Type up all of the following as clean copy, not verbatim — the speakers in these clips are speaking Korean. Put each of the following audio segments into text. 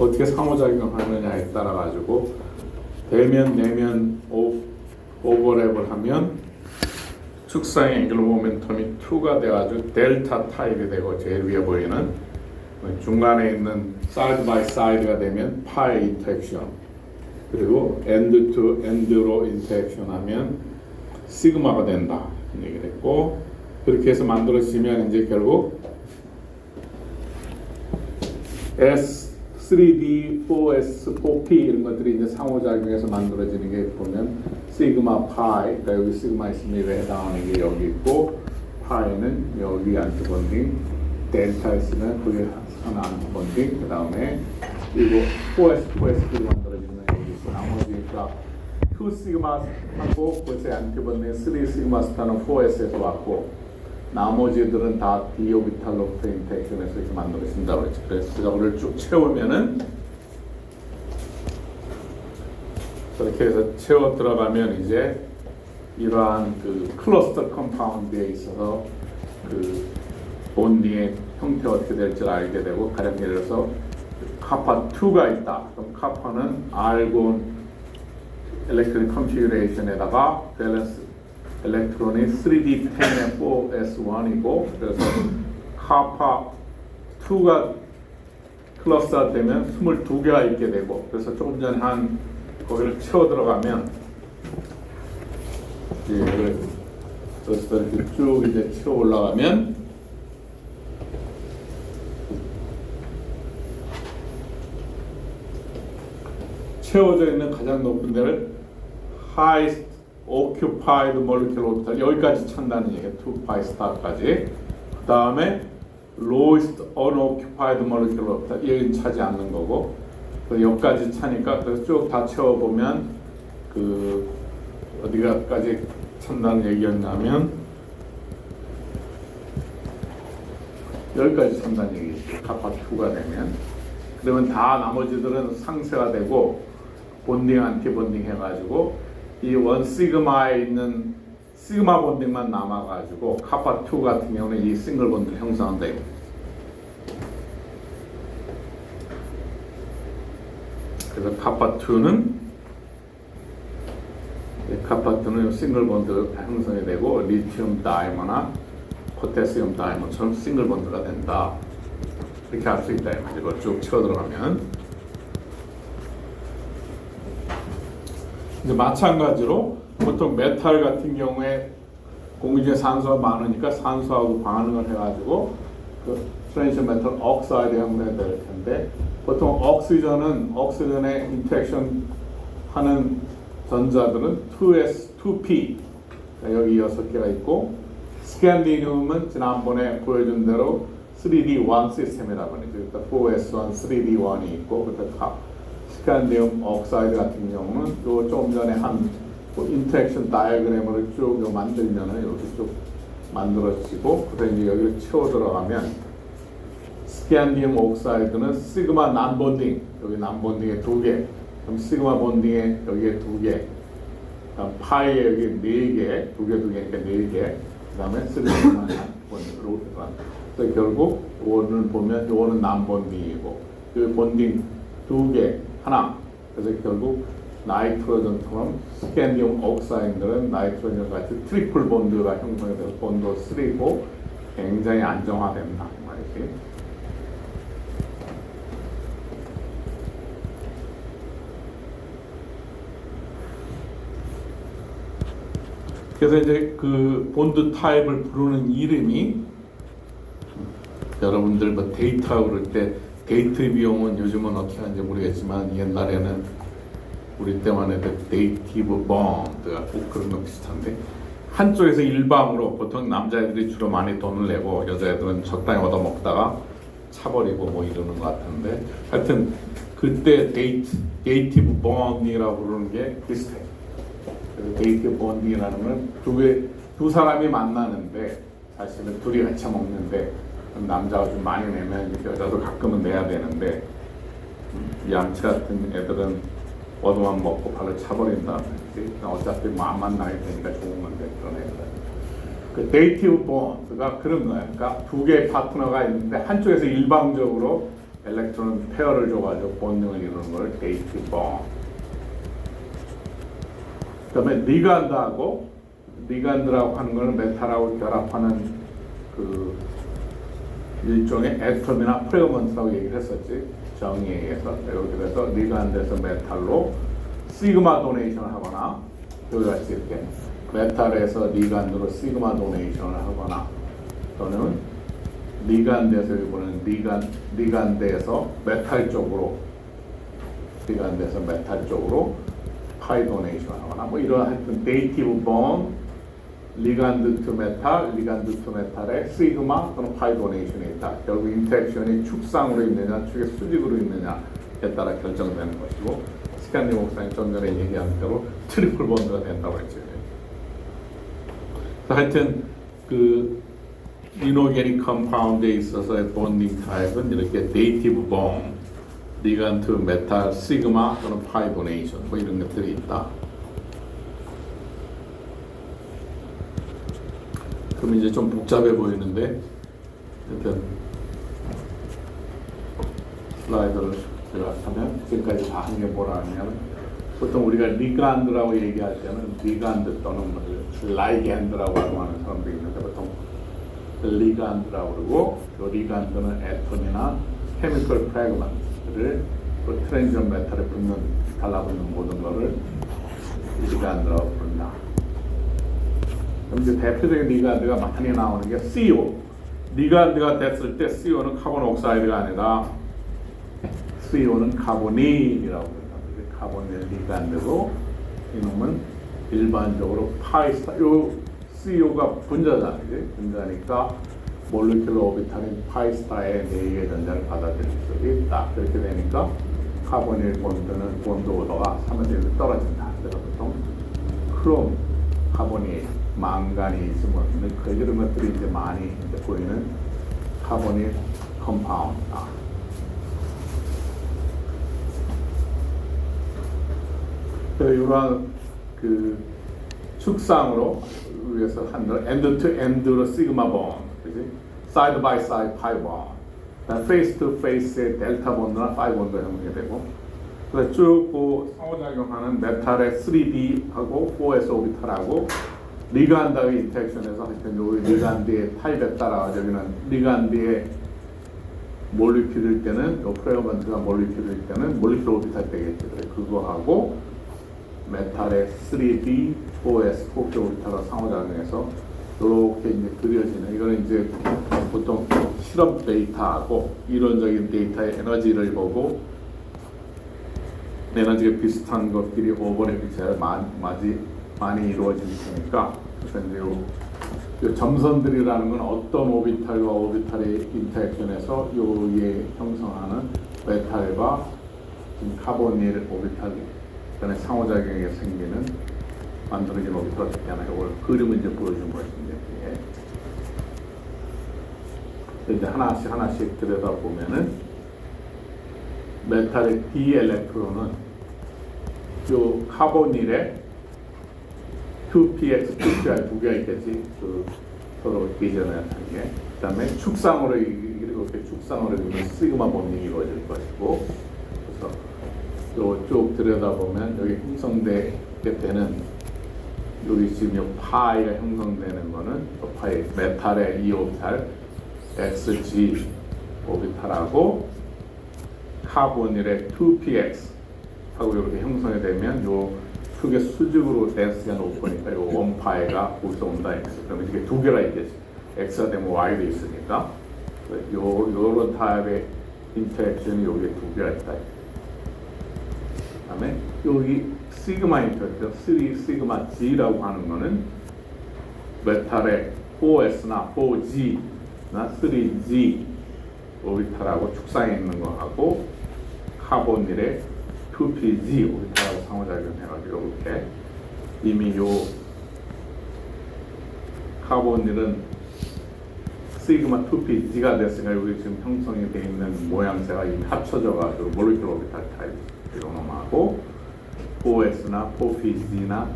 어떻게 상호작용하느냐에 따라 가지고 대면, 내면 오버랩을 하면 축상의 앵글 모멘텀이 2가 돼가지고 델타 타입이 되고 제일 위에 보이는 중간에 있는 사이드 바이 사이드가 되면 파이 인터랙션, 그리고 엔드 투 엔드로 인터랙션 하면 시그마가 된다 얘기를 했고, 그렇게 해서 만들어지면 이제 결국 S, 3D, 4S, 4P 이런 것들이 이제 상호작용해서 만들어지는 게 보면 시그마 파이, 그러니까 여기 시그마 있으면 해당하는 게 여기 있고, 파이는 여기 안티본딩, 델타 있으면 그게 하나 안티본딩, 그 다음에 그리고 4S, 4S끼리 만들어지는 여기 있고, 나머지가 2 시그마하고 그것의 안티본딩 3 시그마 스타는 4S에서 왔고, 나머지들은 다 d 오비탈 로프 인터랙션에서 이렇게 만들어진다고 그랬죠. 그래서 저거를 쭉 채우면은 그렇게 해서 채워 들어가면 이제 이러한 그 클러스터 컴파운드에 있어서 그 본딩의 형태가 어떻게 될지 알게 되고, 가령 예를 들어서 카파 2가 있다. 그럼 카파는 알곤 일렉트릭 컨피규레이션에다가 밸런스 일렉트론이 3D 10에 4S1이고, 그래서 카파 2가 클러스터 되면 22개가 있게 되고, 그래서 조금 전에 한 거기를 채워 들어가면 이제 그래서 이렇게 쭉 이제 채워 올라가면 채워져 있는 가장 높은 데를 highest occupied molecular orbital 여기까지 찬다는 얘기예요. 2pi star까지. 그 다음에 lowest unoccupied molecular orbital 여기는 차지 않는 거고, 여기까지 차니까 그래서 쭉 다 채워보면 그 어디가까지 찬다는 얘기였냐면 여기까지 찬다는 얘기죠. 카파 2가 되면. 그러면 다 나머지들은 상쇄가 되고 본딩 안티본딩 해가지고 이 원 시그마에 있는 시그마 본딩만 남아가지고 카파 2 같은 경우는 이 싱글 본드를 형성한다. 그래서 카파 2는 싱글 본드가 형성이 되고 리튬 다이머나 포테시움 다이머처럼 싱글 본드가 된다. 이렇게 할 수 있다. 이걸 쭉 채워 들어가면. 이제 마찬가지로 보통 메탈 같은 경우에 공기 중에 산소가 많으니까 산소하고 반응을 해가지고 그 트랜지션 메탈 옥사이드 형성이 될 텐데, 보통 옥시전에 인터랙션 하는 전자들은 2S, 2P 여기 6개가 있고, 스캔디늄은 지난번에 보여준 대로 3D1 시스템이라고 하죠. 그러니까 4S1, 3D1이 있고, 그러니까 스캔디움 옥사이드 같은 경우는 요 조금 전에 한 인터랙션 다이어그램을 쭉 만들면은 이렇게 쭉 만들어지고, 그래서 이제 여기를 채워 들어가면 스캔디움 옥사이드는 시그마 난본딩, 여기 난본딩에 2개, 그럼 시그마 본딩에 여기에 2개, 그다음 파이에 여기 4개, 2개니까 4개, 그다음에 시그마 본딩으로 들어간. 그래서 결국 요거는 보면 요거는 난본딩이고, 여기 본딩 2개, 하나. 그래서 결국 나이트로전처럼 스캔디움 옥사이드는 나이트로전 같이 트리플 본드가 형성이 돼서 본드 3고 굉장히 안정화된다 이 말이지. 그래서 이제 그 본드 타입을 부르는 이름이, 여러분들 뭐 데이터 그럴 때 데이트 비용은 요즘은 어떻게 하는지 모르겠지만 옛날에는 우리 때만 해도 데이티브 본드가 꼭 그런 거 비슷한데, 한쪽에서 일방으로 보통 남자애들이 주로 많이 돈을 내고 여자애들은 적당히 얻어먹다가 차버리고 뭐 이러는 것 같은데, 하여튼 그때 데이티브 본딩이라고 부르는 게 비슷해. 그래서 데이티브 본딩이라는 건 두 사람이 만나는데 사실은 둘이 같이 먹는데 남자가 좀 많이 내면 여자도 가끔은 내야 되는데, 양치 같은 애들은 얻어만 먹고 발로 차버린다. 어차피 뭐 안 만나게 되니까 좋은 건데 그런 애들. 그 데이티브 본드가 그런 거야. 그러니까 두 개의 파트너가 있는데 한쪽에서 일방적으로 엘렉트론 페어를 줘가지고 본능을 이루는 걸 데이티브 본드. 그다음에 리간드라고 하는 거는 메탈하고 결합하는 그 일종의 애톰이나 프레그먼트라고 얘기를 했었지, 정의에 의해서. 그래서 리간드에서 메탈로 시그마 도네이션을 하거나, 여기 같이 이렇게 메탈에서 리간드로 시그마 도네이션을 하거나, 또는 리간드에서 이거는 리간드에서 메탈 쪽으로 파이 도네이션을 하거나, 뭐 이런 하여튼 데이티브 본, 리간드 투 메탈에 시그마 또는 파이 도네이션이 있다. 결국 인터랙션이 축상으로 있느냐, 축의 수직으로 있느냐에 따라 결정되는 것이고, 스탠리 목사님 좀 전에 얘기한 대로 트리플 본드가 된다고 했죠. 하여튼 그 이노게닉 컴파운드에 있어서의 본딩 타입은 이렇게 데이티브 본, 리간드 투 메탈, 시그마 또는 파이 도네이션, 뭐 이런 것들이 있다. 그럼 이제 좀 복잡해 보이는데, 일단 슬라이드를 제가 하면 지금까지 다 한 게 뭐라 하냐면, 보통 우리가 리간드라고 얘기할 때는 리간드 또는 라이간드라고 하는 사람도 있는데, 보통 리간드라고 그러고, 그 리간드는 애톰이나 케미컬 프래그먼트를 그 트랜지션 메탈에 달라붙는 모든 것을 리간드라고 부른다. 그럼 이제 대표적인 리간드가 많이 나오는 게 CO. 리간드가 됐을 때 CO는 카본 옥사이드가 아니라 CO는 카보닐이라고 합니다. 카보닐 리간드고, 이놈은 일반적으로 파이스타, 요 CO가 분자잖아요. 분자니까 몰리큘러 오비탈인 파이스타의 4개의 전자를 받아들일 수 있다. 그렇게 되니까 카보닐 본드는 본드 오도가 3분의 1로 떨어진다. 그래서 보통 크롬, 카보닐, 망가니즘 이런 것들이 이제 많이 이제 보이는 카보닐 컴파운드다. 이러한 그 축상으로 위해서 한들 엔드 투 엔드로 시그마 본, 그지? 사이드 바이 사이드 파이 본, 페이스 투 페이스의 델타 본드나 파이 본드가 형성이 되고, 그래서 쭉 상호작용하는 메탈의 3D하고 4S 오비탈하고 리간드의 인터랙션에서 하여튼 요 리간드의 타입에 따라 여기는 리간드의 몰리큘일 때는 요 프레그먼트가 몰리큘일 때는 몰리큘 오비탈 되겠지. 그래 그거하고 메탈의 3D, 4S, 4P 오비탈과 상호작용해서 이렇게 이제 그려지는, 이거는 이제 보통 실험 데이터하고 이론적인 데이터의 에너지를 보고 에너지가 비슷한 것끼리 오버랩이 제일 많이 이루어질 테니까, 그래서 이제 요 점선들이라는 건 어떤 오비탈과 오비탈의 인터랙션에서 요에 형성하는 메탈과 카보닐 오비탈 간의 상호작용에 생기는 만들어진 오비탈 어떻게 하나, 이걸 그림을 이제 보여준 것인데, 이제 하나씩 들여다보면은 메탈의 D 엘렉트론은 요 카보닐의 2px, 2py 두 개가 있겠지. 그 서로 비전을 하는 게. 그다음에 축상으로 이렇게 축상으로 되면 시그마 본딩이 이루어질 것이고, 그래서 쭉 들여다보면 여기 형성되게 되는, 여기 지금 요 파이가 형성되는 거는 파이 메탈의 2오비탈 XG 오비탈하고 카보닐의 2px 하고 이렇게 형성이 되면 요 크게 수직으로 댄스가 높으니까 요 원파이가 거기서 온다. 그러면 이게 두 개가 있겠지. X가 되면 Y도 있으니까 요런 타입의 인터랙션이 여기에 두 개가 있다. 그다음에 여기 시그마 인터랙션, 3 시그마 G라고 하는 거는 메탈의 4S나 4G나 3G 오비탈하고 축상에 있는 거하고 카보닐의 2PG 오비탈하고 상호작용해가지고 이렇게 이미 요 카보닐은 시그마 2PG가 됐으니까 여기 지금 형성이 되어 있는 모양새가 이미 합쳐져가지고 몰리큘러 오비탈 타입 이놈하고 4S나 4PG나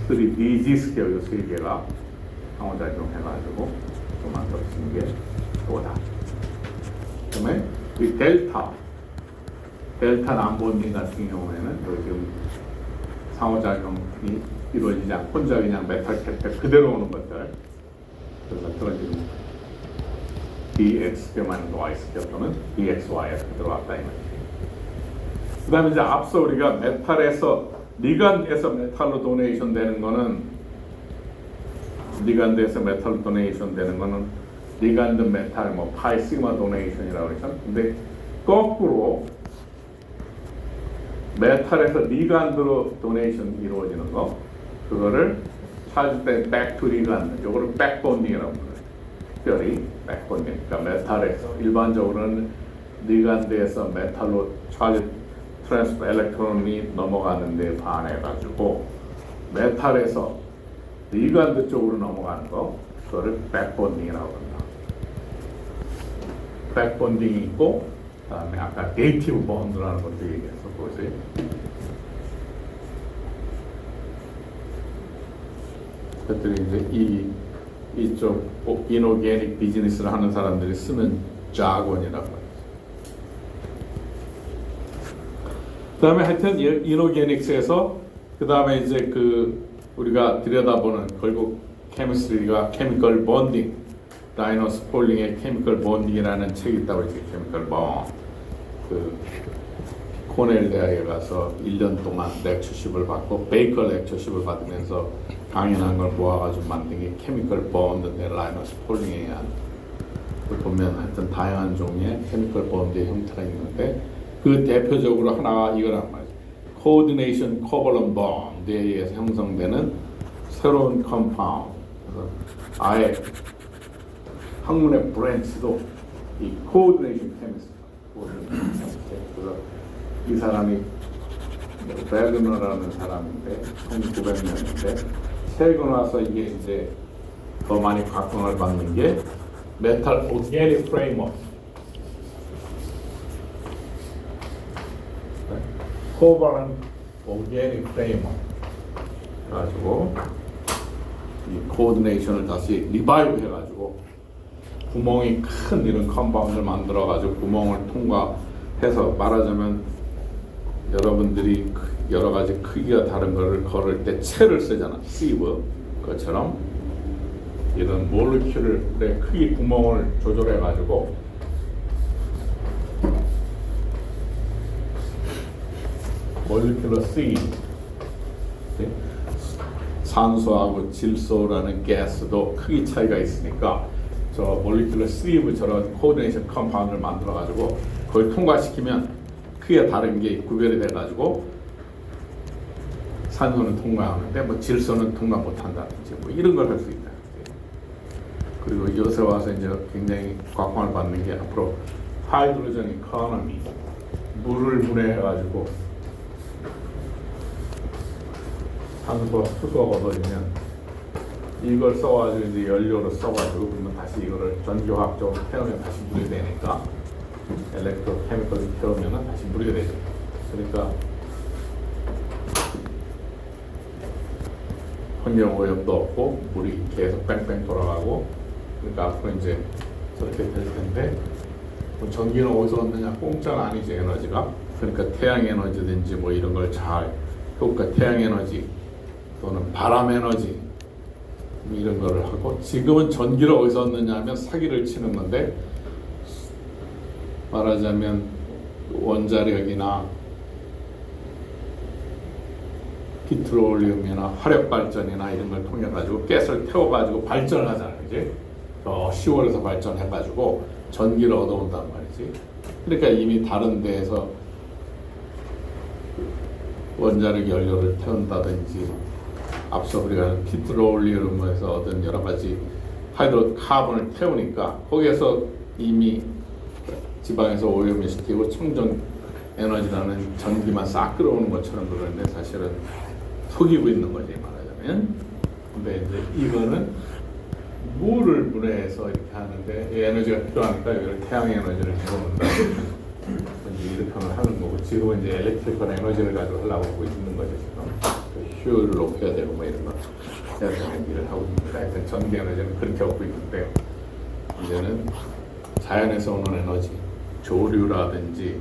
3DG 스퀘어 요 세 개가 상호작용해가지고 또 만들어진 게 이거다. 그다음에 이 델타 난본딩 같은 경우에는 여기 지금 상호작용이 이루어지지 않고 혼자 그냥 메탈 캡 그대로 오는 것들, 그래서 지금 dx만 y스퀘어 또는 dxy가 들어왔다 이 말이지. 그 다음에 이제 앞서 우리가 메탈에서 리간드에서 메탈로 도네이션 되는 거는 리간드 메탈 뭐 파이 시그마 도네이션이라고 그랬죠. 근데 거꾸로 메탈에서 리간드로 도네이션 이루어지는 거, 그거를 찾을 때 back to 리간드, 요거를 백본딩이라고 불러요. 특별히 백본딩. 그러니까 메탈에서 일반적으로는 리간드에서 메탈로 찰지 트랜스퍼 엘렉트론이 넘어가는데 반해가지고 메탈에서 리간드 쪽으로 넘어가는 거, 그거를 백본딩이라고 합니다. 백본딩이 있고, 그다음에 아까 네이티브 본드라는 것도 얘기해서 보세요. 그것들이 이제 이쪽 이노게닉 비즈니스를 하는 사람들이 쓰는 자본이라고 하죠. 그다음에 하여튼 이노게닉스에서 그다음에 이제 우리가 들여다보는 결국 케미스트리가 케미컬 본딩, 라이너스 폴링의 케미컬 본딩이라는 책이 있다고 했지. 케미컬 본드. 코넬 대학에 가서 1년 동안 렉처십을 받고 베이커 렉처십을 받으면서 강연한 걸 모아가지고 만든 게 케미컬 본드 라이너스 폴링에 의한, 보면 하여튼 다양한 종류의 케미컬 본드의 형태가 있는데 그 대표적으로 하나가 이거란 말이죠. 코디네이션 코벌런 본드에 의해서 형성되는 새로운 컴파운드. 그래서 아예 학문의 브랜치도 이 코디네이션 케미스트리. 그래서 이 사람이 베그너라는 사람인데 1900년인데 최근 와서 이게 이제 더 많이 각광을 받는 게 메탈 오르게닉 프레임워크. 코버런 오르게닉 프레임워크 해가지고 이 코디네이션을 다시 리바이브 해가지고 구멍이 큰 이런 컴파운드를 만들어가지고 구멍을 통과해서, 말하자면 여러분들이 여러 가지 크기가 다른 거를 걸을 때 채를 쓰잖아. 시브 그것처럼 이런 몰리큘의 크기 구멍을 조절해가지고 몰리큘러 시브, 산소하고 질소라는 가스도 크기 차이가 있으니까 저 몰리큘러 시브 저런 코디네이션 컴파운드를 만들어가지고 그걸 통과시키면 크기가 다른 게 구별이 돼가지고 산소는 통과하는데 뭐 질소는 통과 못한다든지 뭐 이런 걸 할 수 있다. 그리고 요새 와서 이제 굉장히 각광을 받는 게 앞으로 하이드로전 이코노미, 물을 분해해가지고 산소와 수소가 얻어지면 이걸 써가지고 이제 연료로 써가지고 그러면 다시 이거를 전기화학적으로 태우면 다시 물이 되니까 엘렉트로케미컬을 태우면 다시 물이 되죠. 그러니까 환경오염도 없고 물이 계속 뺑뺑 돌아가고, 그러니까 앞으로 이제 저렇게 될 텐데 뭐 전기는 어디서 얻느냐? 공짜가 아니지, 에너지가. 그러니까 태양 에너지든지 뭐 이런 걸 잘 효과, 태양 에너지 또는 바람 에너지 이런 거를 하고, 지금은 전기를 어디서 얻느냐 하면 사기를 치는 건데, 말하자면 원자력이나 피트롤리움이나 화력발전이나 이런 걸 통해 가지고 가스를 태워가지고 발전을 하잖아요, 그지? 저 시월에서 발전해가지고 전기를 얻어온단 말이지. 그러니까 이미 다른 데에서 원자력 연료를 태운다든지, 앞서 우리가 피트롤리움에서 얻은 여러 가지 하이드로카본을 태우니까 거기에서 이미 지방에서 오염을 시키고 청정 에너지라는 전기만 싹 끌어오는 것처럼 그러는데 사실은 속이고 있는 거지, 말하자면. 근데 이제 이거는 물을 분해해서 이렇게 하는데 이 에너지가 필요하니까 여기를 태양 에너지를 집어넣는다. 이제 이렇게 하는 거고, 지금은 이제 엘렉트리컬 에너지를 가지고 하려고 하고 있는 거죠, 지금. 효율을 높여야 되고 뭐 이런 거 해야 되는 일을 하고 있습니다. 하여튼 전기 에너지는 그렇게 얻고 있는데요. 이제는 자연에서 오는 에너지, 조류라든지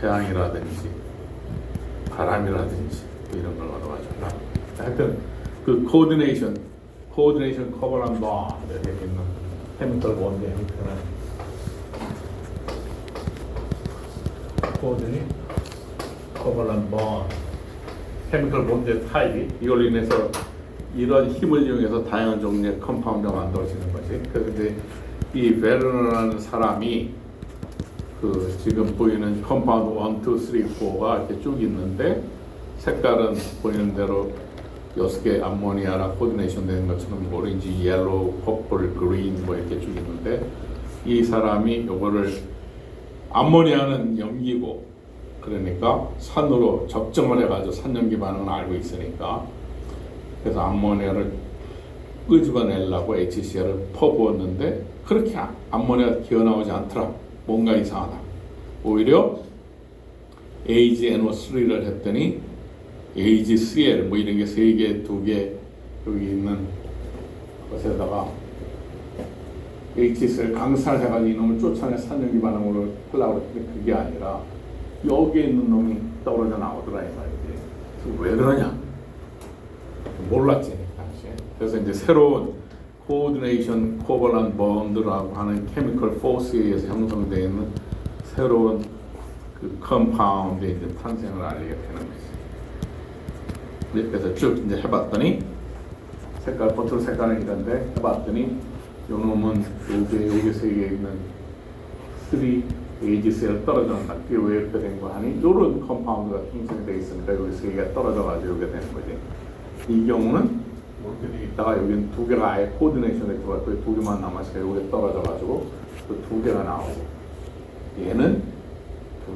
태양이라든지 바람이라든지 이런 걸 얻어가지고 하여튼 그 코디네이션 커버란 뭐 이렇게 있는 케미컬 본드 형태는 코디니 커버란 뭐 케미컬 본드의 타입이 이걸로 인해서 이런 힘을 이용해서 다양한 종류의 컴파운드가 만들어지는 거지. 그래서 이제 이 베르너라는 사람이 그 지금 보이는 컴파운드 1, 2, 3, 4가 이렇게 쭉 있는데 색깔은 보이는 대로 6개 암모니아랑 코디네이션 되는 것처럼 오렌지, 옐로우, 퍼플, 그린 뭐 이렇게 쭉 있는데 이 사람이 요거를 암모니아는 염기고 그러니까 산으로 적정을 해가지고 산염기 반응을 알고 있으니까 그래서 암모니아를 끄집어내려고 HCl을 퍼부었는데 그렇게 암모니아가 기어나오지 않더라. 뭔가 이상하다. 오히려 AgNO3를 했더니 AgCl 뭐 이런 게 3개, 2개 여기 있는 것에다가 HCl 강산을 해가지고 이놈을 쫓아내 산염기 반응으로 하려고 했는데 그게 아니라 여기에 있는 놈이 떨어져 나오더라 이 말이지. 왜 그러냐? 몰랐지 당시에. 그래서 이제 새로운 코디네이션 코벌란 본드라고 하는 케미컬 포스에 의해서 형성되어 있는 새로운 그 컴파운드의 이제 탄생을 알게 되는 거지. 그래서 쭉 이제 해봤더니 색깔 버틀 색깔은 이런데 해봤더니 요 놈은 요게 세 개 있는 3 AgCl 떨어져나가 그게 왜 이렇게 된 거 하니 요런 컴파운드가 형성이 돼 있으니까 여기 세 개가 떨어져가지고 이렇게 되는 거지. 이 경우는 이렇게 있다가 여기는 2개가 아예 코디네이션에 들어갔고 2개만 남았으니까 여기 떨어져가지고 그 2개가 나오고 얘는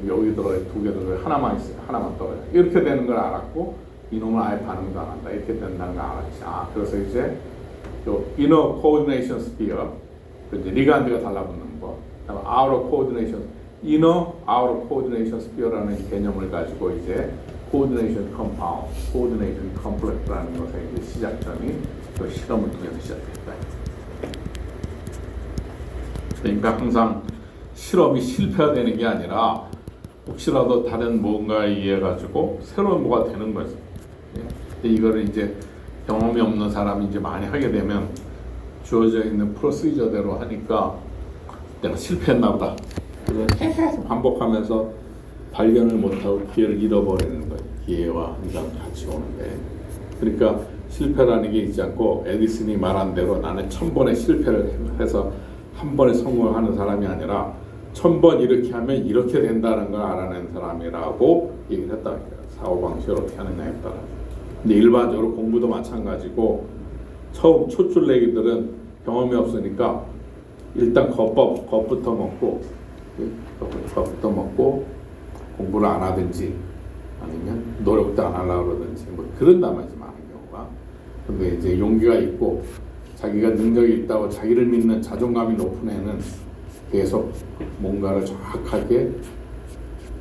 여기 들어가 2개 들어가 하나만 있어요. 하나만 떨어져. 이렇게 되는 걸 알았고 이놈은 아예 반응도 안 한다. 이렇게 된다는 걸 알았지. 그래서 이제 요 inner coordination sphere 이제 리간드가 달라붙는 거. 그다음에 outer coordination inner outer coordination sphere라는 개념을 가지고 이제 coordination compound, coordination complex라는 것의 이제 시작점이 그 실험을 통해서 시작됐다. 그러니까 항상 실험이 실패가 되는 게 아니라 혹시라도 다른 뭔가에 의해 가지고 새로운 뭐가 되는 거지. 근데 이거를 이제 경험이 없는 사람이 이제 많이 하게 되면 주어져 있는 프로시저대로 하니까 내가 실패했나 보다. 그래서 계속 반복하면서 발견을 못하고 기회를 잃어버리는 거예요. 기회와 항상 같이 오는데. 그러니까 실패라는 게 있지 않고 에디슨이 말한 대로 나는 1000번의 실패를 해서 한 번에 성공하는 사람이 아니라 1000번 이렇게 하면 이렇게 된다는 걸 알아낸 사람이라고 얘기를 했다. 사고방식을 어떻게 하느냐에 따라. 근데 일반적으로 공부도 마찬가지고 처음 초출내기들은 경험이 없으니까 일단 겁부터 먹고 공부를 안 하든지 아니면 노력도 안 하려고 그러든지 뭐 그런단 말이지 많은 경우가. 근데 이제 용기가 있고 자기가 능력이 있다고 자기를 믿는 자존감이 높은 애는 계속 뭔가를 정확하게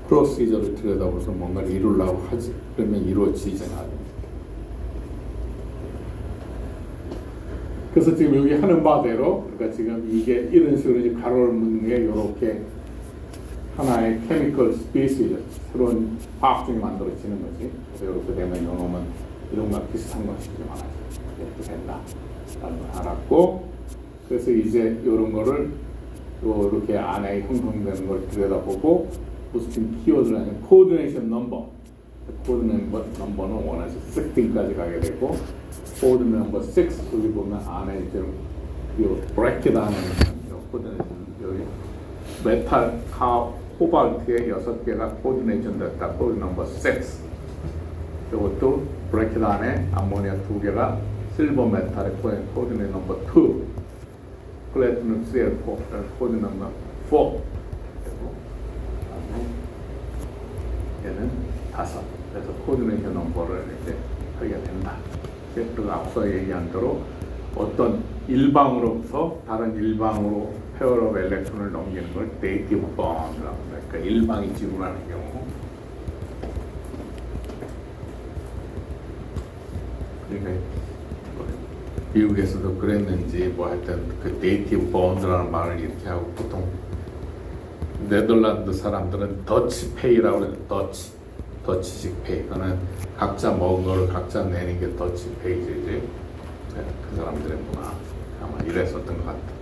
프로시저를 들여다보면서 뭔가를 이루려고 하지. 그러면 이루어지잖아. 그래서 지금 여기 하는 바대로 그러니까 지금 이게 이런 식으로 이제 가로를 묶는 게 이렇게 하나의 케미컬 스피시즈 새로운 화학종이 만들어지는 거지. 그래서 이렇게 되면 이놈은 이런 거랑 비슷한 것이 많아져. 이렇게 된다. 라는 걸 알았고 그래서 이제 이런 거를 이렇게 안에 형성되는 걸 들여다보고 무슨 키워드를 하냐면 코디네이션 넘버. 코디네이션 넘버는 원해서 16까지 가게 되고 코디네이션 넘버 6 여기 보면 안에 이제 이 브래킷 안에 코디네이션 여기 메탈 코발트의 6개가 코디네이션 됐다. 코디 넘버 6. 이것도 브래킷 안에 암모니아 2개가 실버 메탈의 코디네이션 넘버 2. 플래티넘 CL4 코디 넘버 4. 얘는 5. 그래서 코디네이션 넘버를 이제 하게 된다. 그리고 앞서 얘기한 대로 어떤 일방으로부터 다른 일방으로 페어럽 엘렉트론을 넘기는 걸 네이티브 본드라고 합니다. 그러니까 일방이 지구라는 경우. 그러니까 미국에서도 그랬는지 뭐 하여튼 그 네이티브 본드라는 말을 이렇게 하고 보통 네덜란드 사람들은 더치페이라고 해요. 더치식 페이. 그거는 각자 먹은 거를 각자 내는 게 더치페이지. 네, 그 사람들의 문화 아마 이랬었던 것 같아.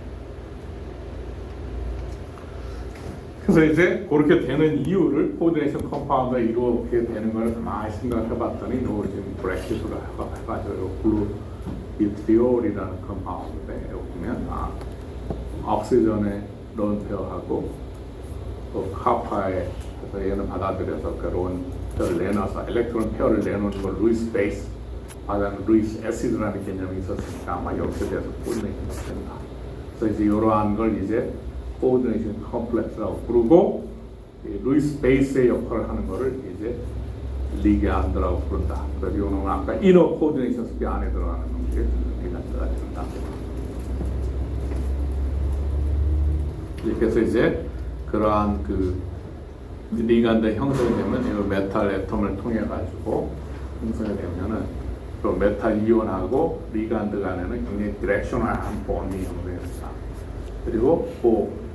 그래서 이제 그렇게 되는 이유를 코디네이션 컴파운드가 이렇게 되는 걸 가만히 생각해봤더니 요 지금 브렉시트로 해가지고 요 블루 비트리올이라는 컴파운드인데 여기 보면 옥시전에 론 페어하고 또 카파에 그래서 얘는 받아들여서 그 론 페어를 내놔서 엘렉트론 페어를 내놓는 걸 루이스 베이스 받아는 루이스 애시드라는 개념이 있었으니까 아마 여기에 대해서 코디네이션이 된다. 그래서 이제 이러한 걸 이제 코디네이션 컴플렉스라고 부르고 루이스 베이스의 역할을 하는 거를 이제 리게안드라고 부른다. 그래서 이거는 아까 이너 코디네이션 습기 안에 들어가는 게 리게안드가 된다. 그래서 이제 그러한 그 리게안드 형성이 되면 이 메탈 애톰을 통해 가지고 형성이 되면은 또 메탈 이온하고 리게안드 간에는 굉장히 디렉셔널한 본이 형성됩니다. 그리고 그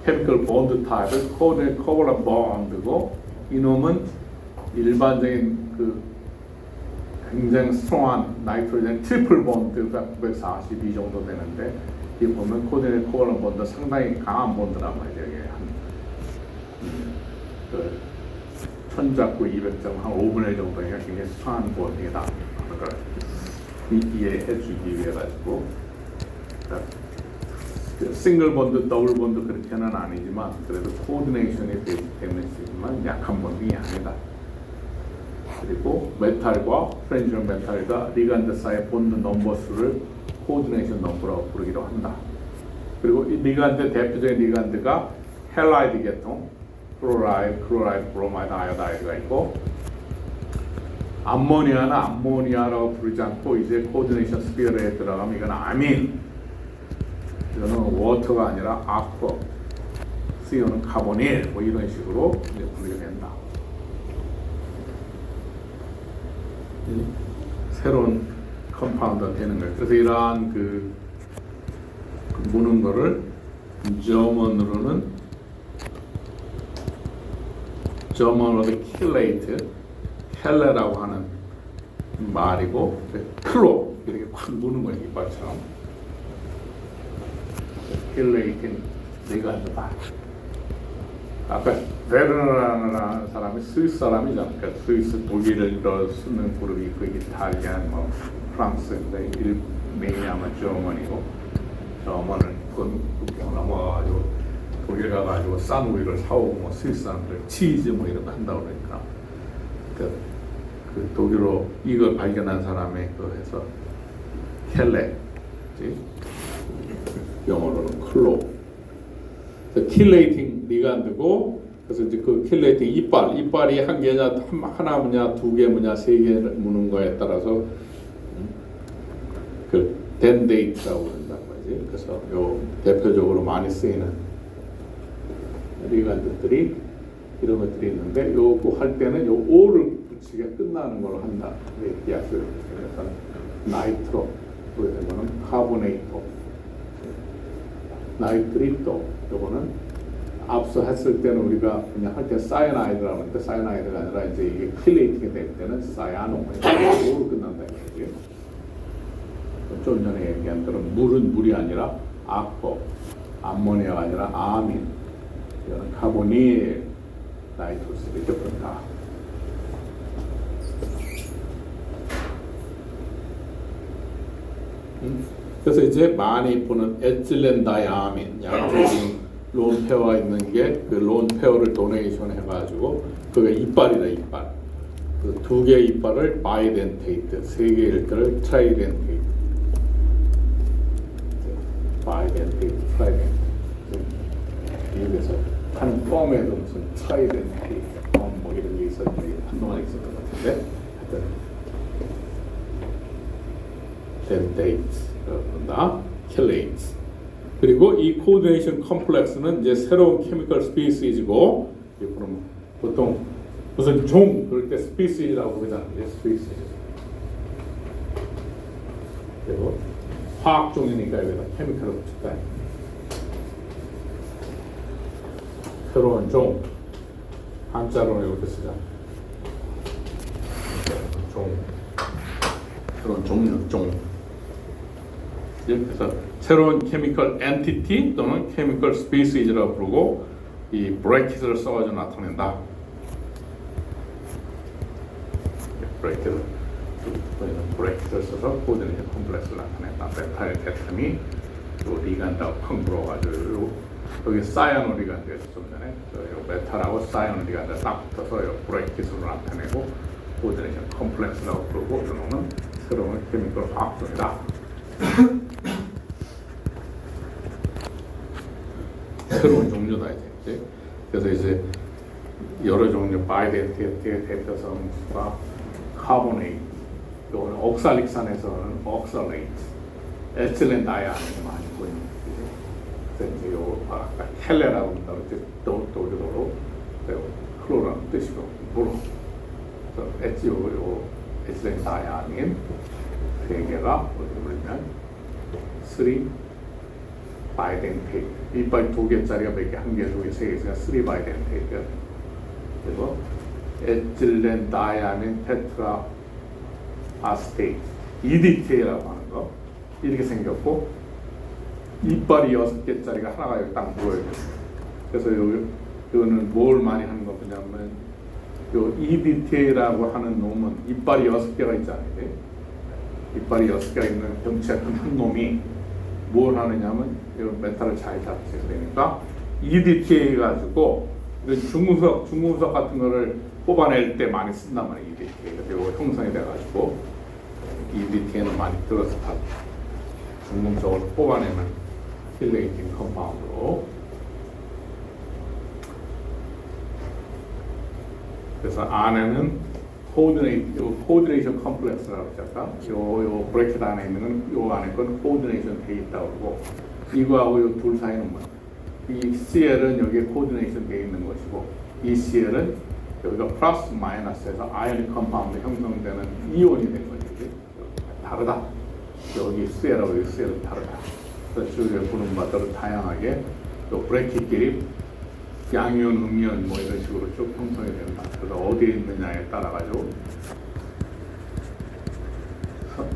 케미컬 본드 타입을 코버런 본드고 이놈은 일반적인 그 굉장히 스트롱한 나이트로젠 트리플 본드가 942 정도 되는데 이 보면 코버런 본드 상당히 강한 본드란 말이에요. 그 1000잡고 200점 한 5분의 1 정도니까 굉장히 스트롱한 본드이다. 그걸 이해해 주기 위해 가지고 싱글 본드, 더블 본드 그렇게는 아니지만 그래도 코디네이션이 되지만 약한 본드이 아니다. 그리고 메탈과 프렌지엄 메탈과 리간드 사이의 본드 넘버 수를 코디네이션 넘버라고 부르기도 한다. 그리고 이 리간드 대표적인 리간드가 헬라이드 계통, 클로라이드, 브로마이드, 아이오다이드가 있고 암모니아는 암모니아라고 부르지 않고 이제 코디네이션 스피어에 들어가면 이건 아민. 이거는 워터가 아니라 아쿠아, CO는 카보닐, 뭐 이런 식으로 이제 분류가 된다. 새로운 컴파운드가 되는 거예요. 그래서 이러한 그 무는 거를 저먼으로는 킬레이트, 켈레라고 하는 말이고 클로 이렇게 확 무는 거예요, 이빨처럼. 킬레이팅 리간드다. 아까 베르너라는 사람이 스위스 사람이잖아. 그러니까 스위스, 독일을 쓰는 그룹이 있고 이탈리안, 뭐 프랑스인데 메인이아마 저머니고 저머는 국경 넘어가가지고 독일 가가지고 싼 우유를 사오고 뭐 스위스 사람들 치즈 뭐 이런 거 한다고 그러니까 그 독일어 이걸 발견한 사람이 그 해서 켈레지. 영어로는 클로. 킬레이팅 리간드고 그래서 이제 그 킬레이팅 이빨이 한 개냐 하나 무냐 두 개 무냐 세 개 무는 거에 따라서 그 덴데이트라고 한다는 거지. 그래서 요 대표적으로 많이 쓰이는 리간드들이 이런 것들이 있는데 요거 할 때는 요 오를 붙이게 끝나는 걸로 한다. 기하스 그래서 나이트로 그게 되면은 카보네이토. 나이트리토 요거는 앞서 했을 때는 우리가 그냥 할 때 사이아나이드라고 하는데 사이아나이드가 아니라 이제 이게 킬레이팅이 될 때는 사이아노로 끝난다 이거지. 좀 전에 얘기한 대로 물은 물이 아니라 아쿠아, 암모니아가 아니라 아민, 이거는 카보닐, 나이트로스 이렇게 본다. 그래서 이제 많이 보는 에틸렌 다이아민 양쪽인 론 페어가 있는 게 그 론 페어를 도네이션 해가지고 그게 이빨이다 이빨. 그 두 개의 이빨을 바이덴테이트, 세 개의 이빨을 트라이덴테이트. 바이덴테이트, 트라이덴테이트. 미국에서 한 펌에도 무슨 트라이덴테이트, 뭐 이런 게 있었는데 한동안 있었던 것 같은데 하여튼 덴테이트. 그런다. 켈레이트. 그리고 이 코디네이션 컴플렉스는 이제 새로운 케미컬 스피시즈고 보통 무슨 종 그럴 때 스피시즈라고 그러잖아요. 스피시즈. 그리고 화학 종이니까 여기다 케미컬을 붙였다. 새로운 종, 한자로 이렇게 쓰자. 종, 새로운 종류, 종. 그래서 새로운 케미컬 엔티티 또는 케미컬 스피시즈라고 부르고 이 브래킷을 써가지고 나타낸다. 브래킷을 써서 코디네이션 컴플렉스를 나타낸다. 메탈 애텀이 또 리간드하고 펑불어가지고 여기 사이아노 리간드에서 좀 전에 메탈하고 사이아노 리간드가 딱 붙어서 브래킷으로 나타내고 코디네이션 컴플렉스라고 부르고 이놈은 새로운 케미컬 화학종이다. 새로운 종류다 이제. 그래서 이제 여러 종류 바이덴티티의 대표 성분과 카보네이트, 요거는 옥살릭산에서는 옥살레이트, 에틸렌 다이아민이 많이 보이는 거죠. 그래서 이제 요 아까 헬레라고 한다고 도로 클로라는 뜻이고 물어. 그래서 에틸렌 다이아민 세 개가 어디 보면 3 바이덴테이트, 이빨 2개짜리가 몇 개, 1개, 2개, 3개, 3 바이덴테이트. 그리고 에틸렌 다이아민 테트라 아스테이트, EDTA라고 하는 거 이렇게 생겼고 이빨이 6개짜리가 하나가 여기 딱 보여요. 그래서 이거는 뭘 많이 하는 거냐면 요 EDTA라고 하는 놈은 이빨이 6개가 있잖아요. 이빨이 6개가 있는 병치의 한 놈이 뭘 하느냐면 이 메탈을 잘 잡혀야 되니까 EDTA 가지고 중금속 같은 거를 뽑아낼 때 많이 쓴단 말이에요. EDTA가 이거 형성이 돼가지고 EDTA는 많이 들어서 다 중금속을 뽑아내는 힐레이팅 컴파운드로. 그래서 안에는 코디네이션 컴플렉스라고 했잖아. 요 브래킷 안에 있는 요 안에 건 코디네이션 돼 있다고 그러고 이거하고 요 둘 사이는 뭐야? 이 CL은 여기에 코디네이션 돼 있는 것이고 이 CL은 여기가 플러스 마이너스에서 아이오닉 컴파운드 형성되는 이온이 된 거지. 다르다. 여기 CL하고 여기 CL은 다르다. 그래서 주요 분음마다 다양하게 또 브래킷끼리 양이온, 음이온 뭐 이런 식으로 쭉 형성이 된다. 그래서 어디에 있느냐에 따라 가지고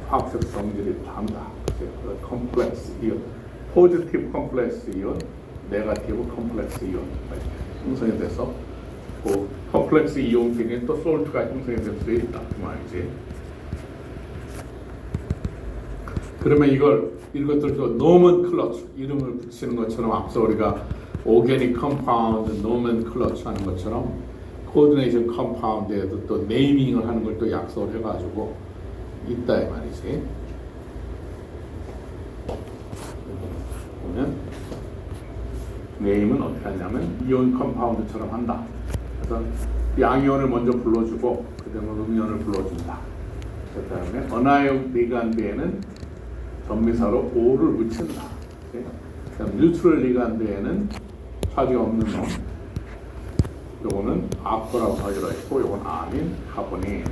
화학적 성질이 다르다. 그래서 컴플렉스 이온, 포지티브 컴플렉스 이온, 네거티브 컴플렉스 이온 형성이 돼서 그 컴플렉스 이온끼리 또 솔트가 형성이 될 수 있다. 그 말이지. 그러면 이것들 노먼클러처 이름을 붙이는 것처럼 앞서 우리가 오게닉 컴파운드 노먼클러처 하는 것처럼 코디네이션 컴파운드에도 또 네이밍을 하는 걸 또 약속을 해가지고 있다 이 말이지. 보면 네임은 어떻게 하냐면 이온 컴파운드처럼 한다. 그래서 양이온을 먼저 불러주고 그다음에 음이온을 불러준다. 그 다음에 어나이온 리간드에는 전미사로 O를 붙인다. 그다음 뉴트럴 리간드에는 차지가 없는 놈. 요거는 아코라고 하기로 했고, 요건 아민, 카보닌.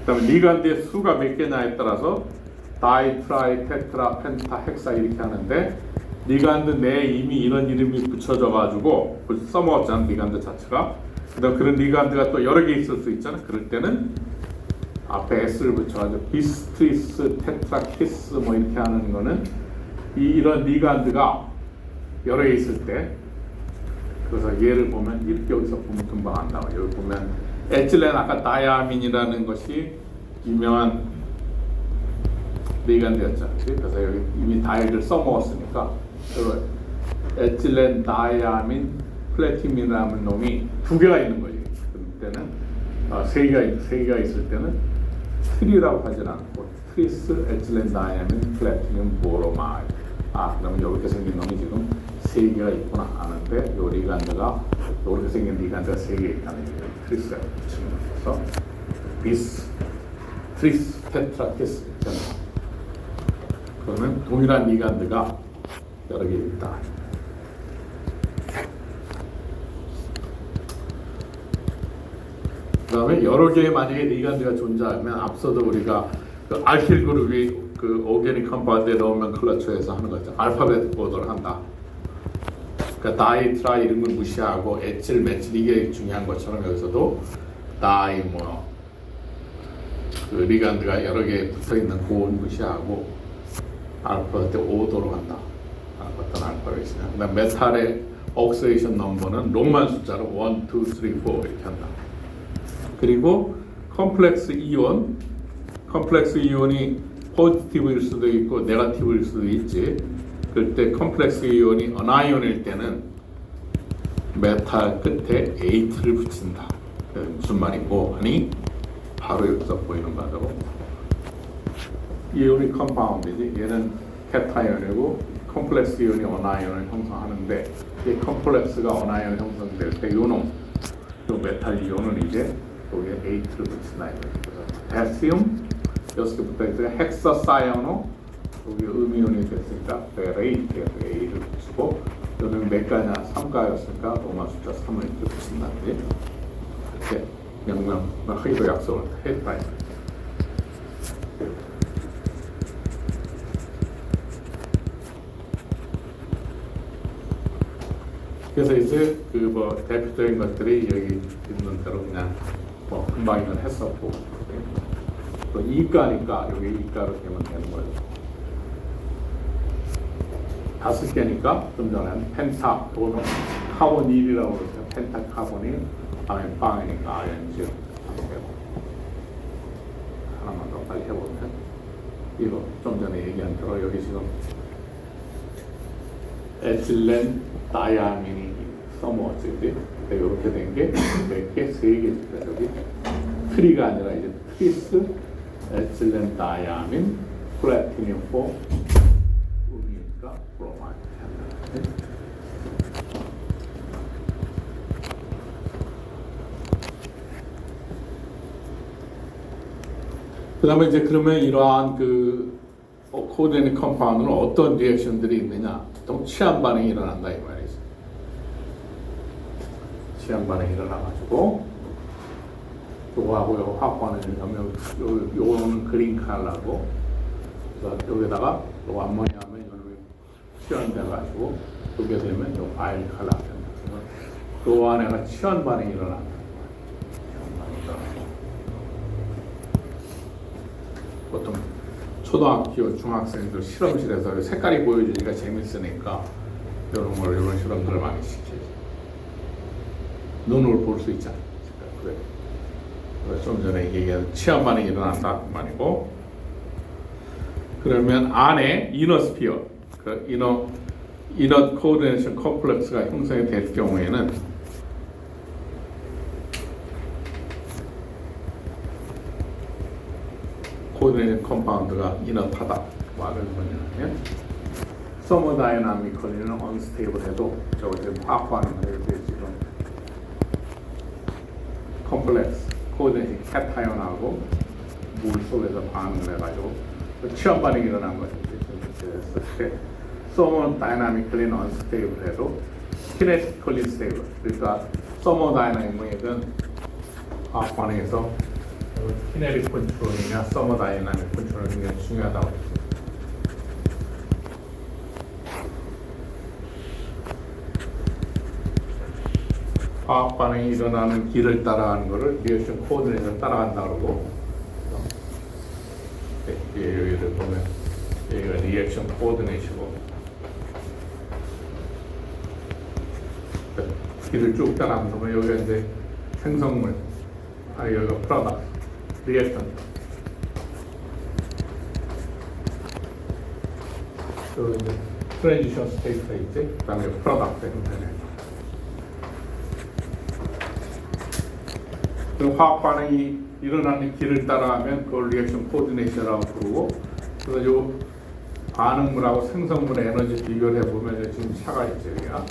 그다음에 리간드의 수가 몇 개냐에 따라서 다이, 트라이, 테트라, 펜타, 헥사 이렇게 하는데 리간드 내에 이미 이런 이름이 붙여져가지고 써먹었잖아 리간드 자체가. 그다음 그런 리간드가 또 여러 개 있을 수 있잖아. 그럴 때는 앞에 S를 붙여가지고 비스트리스, 테트라키스 뭐 이렇게 하는 거는 이런 리간드가 여러 개 있을 때. 그래서 얘를 보면 이렇게 여기서 보면 금방 안다고. 여기 보면 에틸렌 아까 다이아민이라는 것이 유명한 리간드였잖아요. 그래서 여기 이미 다이를 써먹었으니까 에틸렌 다이아민 플래티민이라는 놈이 2개가 있는 거지. 그때는 3개가 있을 때는 트리라고 하진 않고 트리스 에틸렌 다이아민 플래티늄 보로마이드. 그러면 이렇게 생긴 놈이 지금 3개가 있구나 아는데 요 리간드가 이렇게 생긴 리간드가 3개 있다는 얘기예요. 트리스가 붙이는 거서 비스, 트리스, 테트라키스 있잖아요. 그러면 동일한 리간드가 여러 개 있다. 그 다음에 여러 개의 만약에 리간드가 존재하면 앞서도 우리가 그 알킬 그룹이 그 오게닉 컴파운드에 넣으면 클러처에서 하는 거죠. 알파벳 보드를 한다. 그러니까 다이, 트라이 이런 걸 무시하고 에틸, 메틸 이게 중요한 것처럼 여기서도 다이 그 리간드가 여러 개 붙어 있는 고온 무시하고 알파 때 5도로 간다. 어떤 알파가 있으냐. 그다음 메탈의 옥시데이션 넘버는 로만 숫자로 1, 2, 3, 4 이렇게 한다. 그리고 컴플렉스 이온이 포지티브일 수도 있고 네거티브일 수도 있지. 그럴 때 컴플렉스 이온이 어나이온일 때는 메탈 끝에 8를 붙인다. 무슨 말이고 하니 바로 여기서 보이는 바로 이온이 컴파운드지. 얘는 캐타이온이고 컴플렉스 이온이 어나이온을 형성하는데 이 컴플렉스가 어나이온 형성될 때 요놈 요 메탈 이온은 이제 여기에 8를 붙인다. 데시움 6개 붙어있어요. 헥사사이온호 여기 음이온이 됐으니까 베레이트에 A를 붙이고 여기는 몇 가냐 3가였으니까 로마 숫자 3을 이렇게 붙인다는데 이렇게 명명하기도 약속을 했다. 그래서 이제 그 대표적인 것들이 여기 있는 대로 그냥 금방 이건 했었고 또 이가니까 여기 이가로 되면 되는 거예요. 5개니까 좀 전에 펜타 또는 카보닐이라고 그러죠. 펜타 카보닐 다음에 빵이니까 아연질 하나만 더 빨리 해보면 이거 좀 전에 얘기한 대로 여기 지금 에틸렌 다이아민이 써먹었지. 이렇게 된 게 몇 개? 3개. 여기 트리가 아니라 이제 트리스, 에틸렌 다이아민, 플래티늄 4, 음이니까 브로마이드. 그 다음에 이제 그러면 이러한 그 코디네이트 컴파운드는 어떤 리액션들이 있느냐? 보통 취한 반응이 일어난다 이 말이죠. 취한 반응이 일어나가지고 요거하고 요거 화학반응이 일어나면 요거는 그린 컬러고 그래서 여기다가 요거 암모니아면 이거는 취한돼가지고 요게 되면 요 바일 컬러가 된다. 요 안에가 취한 반응이 일어난다. 보통 초등학교, 중학생들 실험실에서 색깔이 보여주니까 재밌으니까 이런 실험들을 많이 시키지. 눈으로 볼 수 있잖아. 그래. 좀 전에 얘기한 취한 반응이 일어난다 그 말이고. 그러면 안에 이너스피어, 그 이너 코디네이션 컴플렉스가 형성이 될 경우에는 코디네이션 컴파운드가 이너하다. 말은 뭐냐면 서머다이나미컬리는 언스테이블해도 저거 지금 화학 반응을 지금 컴플렉스 코디네이션 캐타이온하고 물 속에서 반응을 해가지고 취한 반응이 일어난 거죠. 서머다이나미컬리는 언스테이블해도 키네티컬리 스테이블. 그러니까 서머다이나믹은 화학 반응에서 키네틱 컨트롤이나 서머다이나믹 컨트롤이 굉장히 중요하다고 했습니다. 화학 반응이 일어나는 길을 따라가는 것을 리액션 코디네이션 따라간다고 그러고 여기를 보면 여기가 리액션 코디네이션이고 길을 쭉 따라가면서 여기가 이제 생성물 여기가 프로덕트 리액션 또 이제 트랜지션 스테이트가 있지. 그 다음에 프로덕트 형태네. 그 화학 반응이 일어나는 길을 따라가면 그걸 리액션 코디네이션이라고 부르고 그래서 요 반응물하고 생성물의 에너지 비교를 해보면 지금 차가 있죠. 여기가.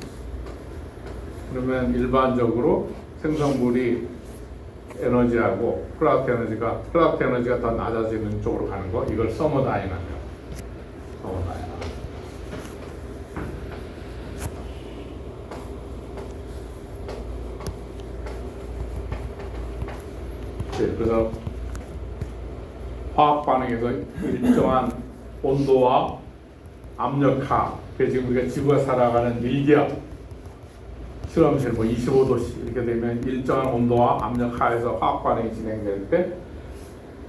그러면 일반적으로 생성물이 에너지하고 프로덕트 에너지가 더 낮아지는 쪽으로 가는 거 이걸 서머다이나믹 그래서 화학 반응에서 일정한 온도와 압력하 지금 우리가 지구가 살아가는 밀기압 실험실 뭐 25도씨 이렇게 되면 일정한 온도와 압력 하에서 화학 반응이 진행될 때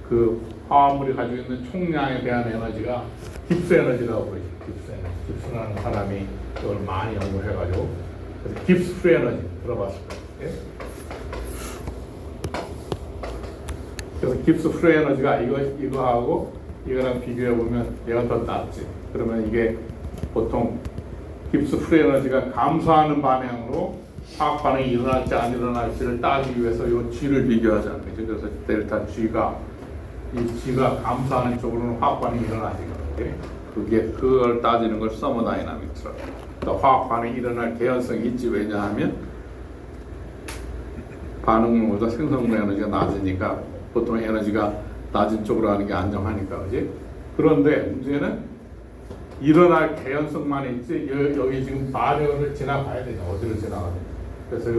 그 화합물이 가지고 있는 총량에 대한 에너지가 깁스 에너지라고 부르죠. 깁스 에너지. 깁스라는 사람이 이걸 많이 연구를 해가지고 그래서 깁스 프리 에너지 들어봤을 거예요. 예? 그래서 깁스 프리 에너지가 이거하고 이거랑 비교해 보면 얘가 더 낮지. 그러면 이게 보통 깁스 프리 에너지가 감소하는 방향으로 화학 반응이 일어날지 안 일어날지를 따지기 위해서 이 G를 비교하잖아요. 그래서 델타 G가 이 G가 감소하는 쪽으로는 화학 반응이 일어나지. 그걸 따지는 걸 서머다이나믹스라고. 그러니까 화학 반응이 일어날 개연성이 있지. 왜냐하면 반응물보다 생성물 에너지가 낮으니까 보통 에너지가 낮은 쪽으로 하는 게 안정하니까, 그지? 그런데 문제는 일어날 개연성만 있지 여기 지금 바리어를 지나가야 되냐, 어디를 지나가야 되냐. 그래서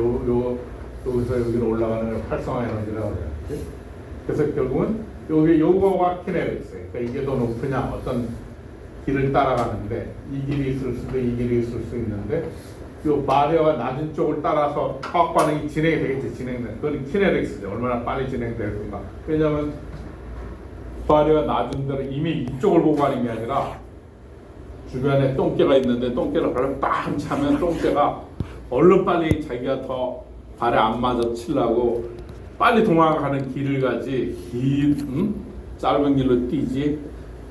여기서 여기로 올라가는 활성화 에너지라고 해요. 그래서 결국은 여기 요거가 키네틱스예요. 그러니까 이게 더 높으냐, 어떤 길을 따라가는데 이 길이 있을 수도 이 길이 있을 수 있는데 요 바리어가 낮은 쪽을 따라서 화학 반응이 진행이 되겠지. 진행된 그건 키네틱스죠. 얼마나 빨리 진행될 건가. 왜냐하면 바리어가 낮은 데는 이미 이쪽을 보고 가는 게 아니라 주변에 똥개가 있는데 똥개를 발을 빵 차면 똥개가 얼른 빨리 자기가 더 발에 안 맞아 치려고 빨리 도망가는 길을 가지 짧은 길로 뛰지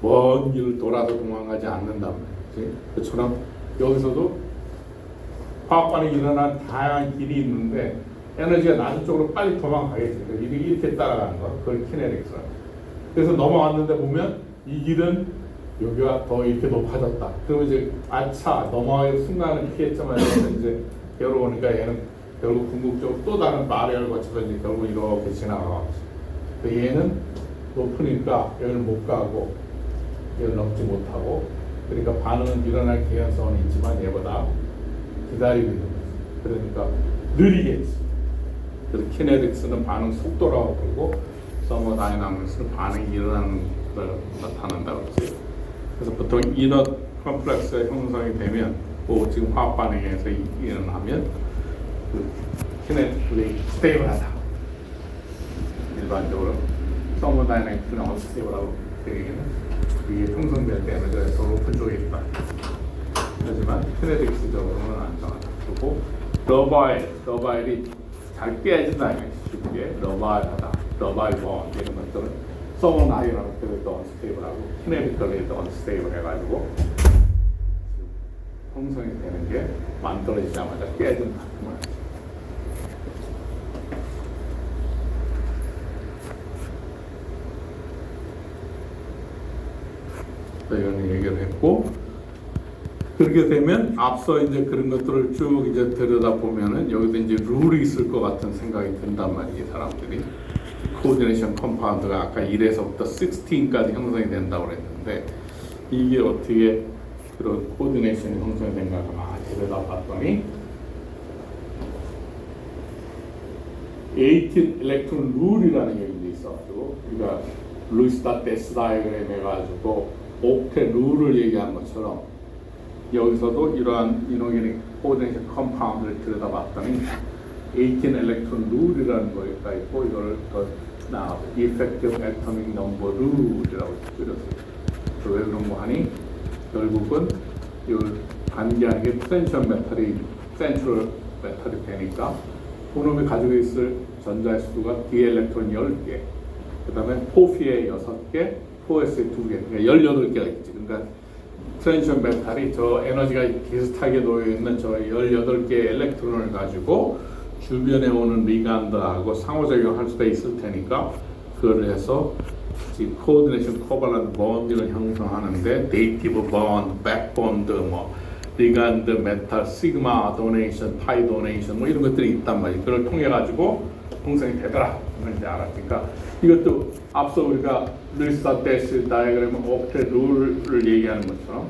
먼 길을 돌아서 도망가지 않는단 말이지. 그처럼 여기서도 화학 반응이 일어난 다양한 길이 있는데 에너지가 낮은 쪽으로 빨리 도망가겠지. 이렇게 따라가는 거, 그걸 키네틱스라고. 그래서 넘어왔는데 보면 이 길은 여기가 더 이렇게 높아졌다. 그러면 이제 아차 넘어가는 순간은 피했지만 이제 열어오니까 얘는 결국 궁극적으로 또 다른 바리어를 거쳐서 이제 결국 이렇게 지나가고 얘는 높으니까 여기를 못 가고 여기를 넘지 못하고 그러니까 반응은 일어날 개연성은 있지만 얘보다 기다리고 있는 거지. 그러니까 느리겠지. 그래서 키네틱스는 반응 속도라고 부르고 서머다이나믹스는 반응이 일어나는 걸 나타낸다고 그러지. 그래서 보통 이너 컴플렉스가 형성이 되면 뭐 지금 화학 반응에서 일어나면 그 키네틱이 스테이블하다. 일반적으로 서머다이나믹스는 언스테이블하고 얘기는 이게 형성될 때 에너지가 더 높은 쪽에 있다. 하지만 키네틱스적으로는 안정하다. 그리고 러바일이 잘 깨진다. 쉽게 러바일하다. 러바일 본 이런 것들은 서머다이나믹스라고 해도 언스테이블하고 키네틱도 언스테이블 해가지고 형성이 되는 게 만들어지자마자 깨진다. 이런 얘기를 했고 그렇게 되면 앞서 이제 그런 것들을 쭉 이제 들여다 보면은 여기도 이제 룰이 있을 것 같은 생각이 든단 말이에요. 사람들이 코디네이션 컴파운드가 아까 1에서부터 16까지 형성이 된다고 그랬는데 이게 어떻게 그런 코디네이션이 형성이 된가 막 들여다 봤더니 18 일렉트론 룰이라는 게 있어가지고 우리가 루이스다 데스 다이어그램 해가지고 옥텟 룰을 얘기한 것처럼 여기서도 이러한 이노게닉 코디네이션 컴파운드를 들여다봤더니 18 일렉트론 룰이라는 거가 있고 이걸 더 나아서 Effective Atomic Number Rule이라고 줄였어요. 왜 그런 거 하니? 결국은 이 관계하는 게 포텐셜 메탈이 센트럴 메탈이 되니까 그놈이 가지고 있을 전자의 수가 D 일렉트론 10개 그 다음에 포피에 6개 포에스에 2개 그러니까 18개가 있지. 그러니까 트랜지션 메탈이 저 에너지가 비슷하게 놓여있는 저 18개의 일렉트론을 가지고 주변에 오는 리간드하고 상호작용할 수가 있을 테니까 그걸 해서 지금 코디네이션 코발런트 본딩을 형성하는데 네이티브 본드, 백본드, 뭐 리간드, 메탈, 시그마 도네이션, 파이 도네이션 뭐 이런 것들이 있단 말이에요. 그걸 통해 가지고 형성이 되더라. 그런지 알았으니까 이것도 앞서 우리가 루이스다 데스 다이어그램 옥텟 룰을 얘기하는 것처럼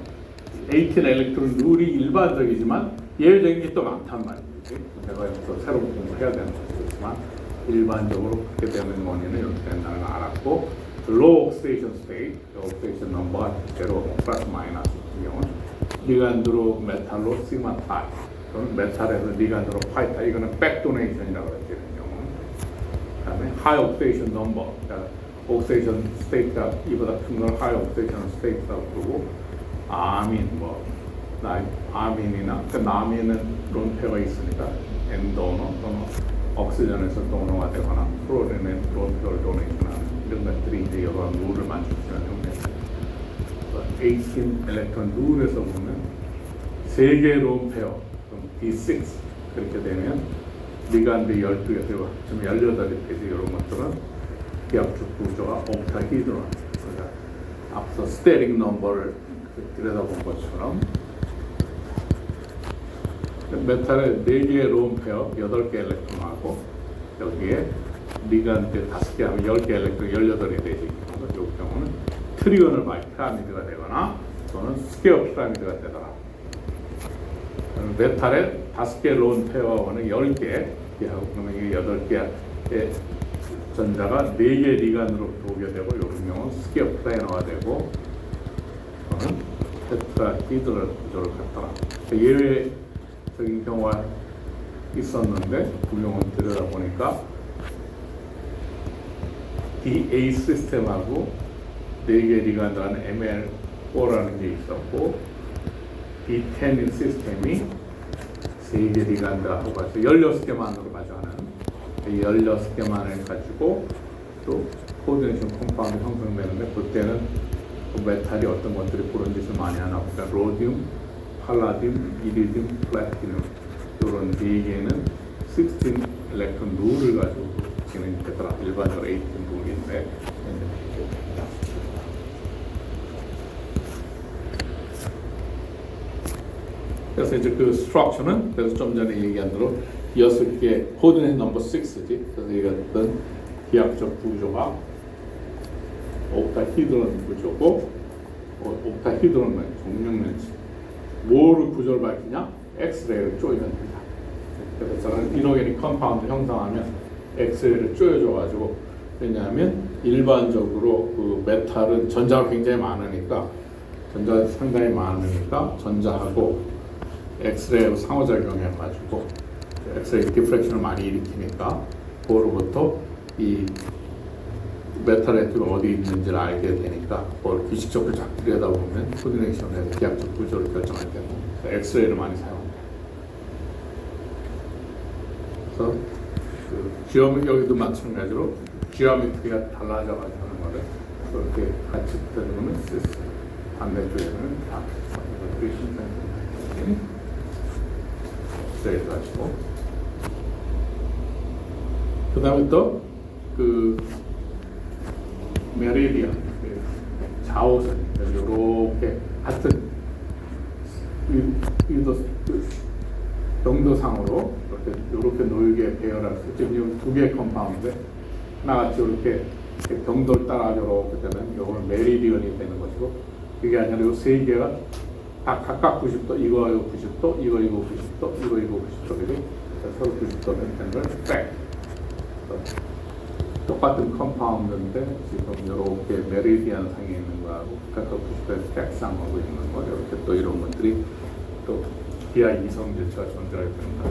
18 일렉트론 룰이 일반적이지만 예외적인 게 또 많단 말이에요. 내가 또 새로운 공부해야 되는 것이지만 일반적으로 그렇게 되는 원인은 이렇게 된다는 걸 알았고 low oxidation state, oxidation number 제로 플러스 마이너스 같은 경우는 리간드로 메탈로 시그마 타입 또는 메탈에서 리간드로 파이타, 이거는 백 도네이션이라고 그랬죠. 이런 경우는. 그다음에 하이 옥시데이션 넘버, 그러니까 옥시데이션 스테이트가 이보다 큰 걸 하이 옥시데이션 스테이트라고 부르고, 아민 아민이나 그 나민은 론페어가 있으니까 엔도너 또는 옥시전에서 도너가 되거나 프로린의 론페어를 도네이션하는 이런 것들이 이제 여러 룰을 만들어주는 형태입니다. 18 일렉트론 룰에서 보면 3개 론페어, D6 그렇게 되면 리간드 12개 되고 좀 18개 되지. 이런 것들은 기압축 구조가 옥타히드론, 그러니까 앞서 스테릭 넘버를 들여다본 것처럼 메탈에 4개의 론페어 8개 일렉트론하고 여기에 리간드 5개 하면 10개 일렉트론 18이 되지. 이 경우는 트리곤을 피라미드가 되거나 또는 스퀘어 피라미드가 되더라. 메탈에 5개 론페어는 10개 하고 그러면 이 8개의 전자가 4개 리간으로 도게 되고 이런 경우는 스퀘어 플래너가 되고 또는 테트라히드럴 구조를 갖더라. 예외적인 경우가 있었는데 구명을 들여다보니까 DA 시스템하고 4개 리간드라는 ML4라는 게 있었고 D10 시스템이 3개 리간드하고 가서 16개만으로 가져가는 16개만을 가지고 또 코디네이션 컴파운드 형성되는데 그때는 그 메탈이 어떤 것들이 그런 짓을 많이 하나 보니까 로디움, 팔라디움, 이리디움, 플래티늄 이런 4개는 16 일렉트론 룰을 가지고 진행되더라. 일반적으로 18 룰인데 그래서 이제 그 스트럭처는 그래서 좀 전에 얘기한 대로 6개 코디네이션 넘버 6지. 그래서 이것은 기하학적 구조가 옥타히드론 구조고 옥타히드론은 종류면지 뭐를 구조를 밝히냐? 엑스레이를 쪼이면 된다. 그래서 저는 이노게닉 컴파운드 형성하면 엑스레이를 쪼여줘가지고 왜냐하면 일반적으로 그 메탈은 전자가 굉장히 많으니까 전자가 상당히 많으니까 전자하고 엑스레이로 상호작용해가지고 엑스레이 디프렉션을 많이 일으키니까 그로부터 이 메탈 애토가 어디 있는지를 알게 되니까 그걸 규칙적으로 쫙 들여다보면 코디네이션에서 기하학적 구조를 결정할 때는 엑스레이를 많이 사용합니다. 그래서 그 여기도 마찬가지로 지오메트리가 달라져가지고 하는 거를 그렇게 같이 들으면 반대쪽에는 다 이것들이 신선해요. 가지고 그 다음에 또 그 메리디언 좌우선 이렇게 같은 정도상으로 이렇게 놀게 배열할 수 있죠. 지금 2개 컴파운드 하나같이 이렇게 경도를 따라 이렇게 되면 이거는 메리디언이 되는 것이고 그게 아니라 이 3개가 다 각각 90도, 이거 90도, 이거 90도, 이거 90도 이렇게 서로 90도면 되는 걸 백. 똑같은 컴파운드인데 지금 이렇게 메리디안 상에 있는 거하고 각각 90도에서 백상하고 있는 거 이렇게 또 이런 것들이 또 기하 이성질체가 존재하게 됩니다.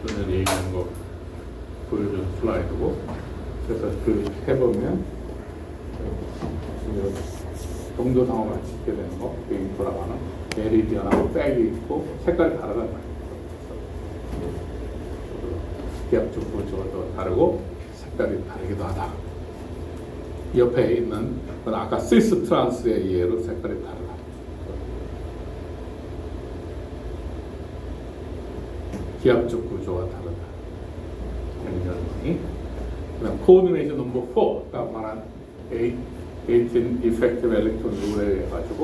오늘 얘기한 거 보여준 슬라이드고 그래서 그 해보면 동조상으로 같이 있게 되는 거 여기 돌아가는 메리디언하고 백이 있고 색깔이 다르단 말이에요. 기하학적 구조가 또 다르고 색깔이 다르기도 하다. 옆에 있는 건 아까 시스 트란스에 의해로 색깔이 다르다. 기하학적 구조가 다르다. 굉장히. 그다음 코디네이션 넘버 4가 말한 18 effective electron 룰에 해가지고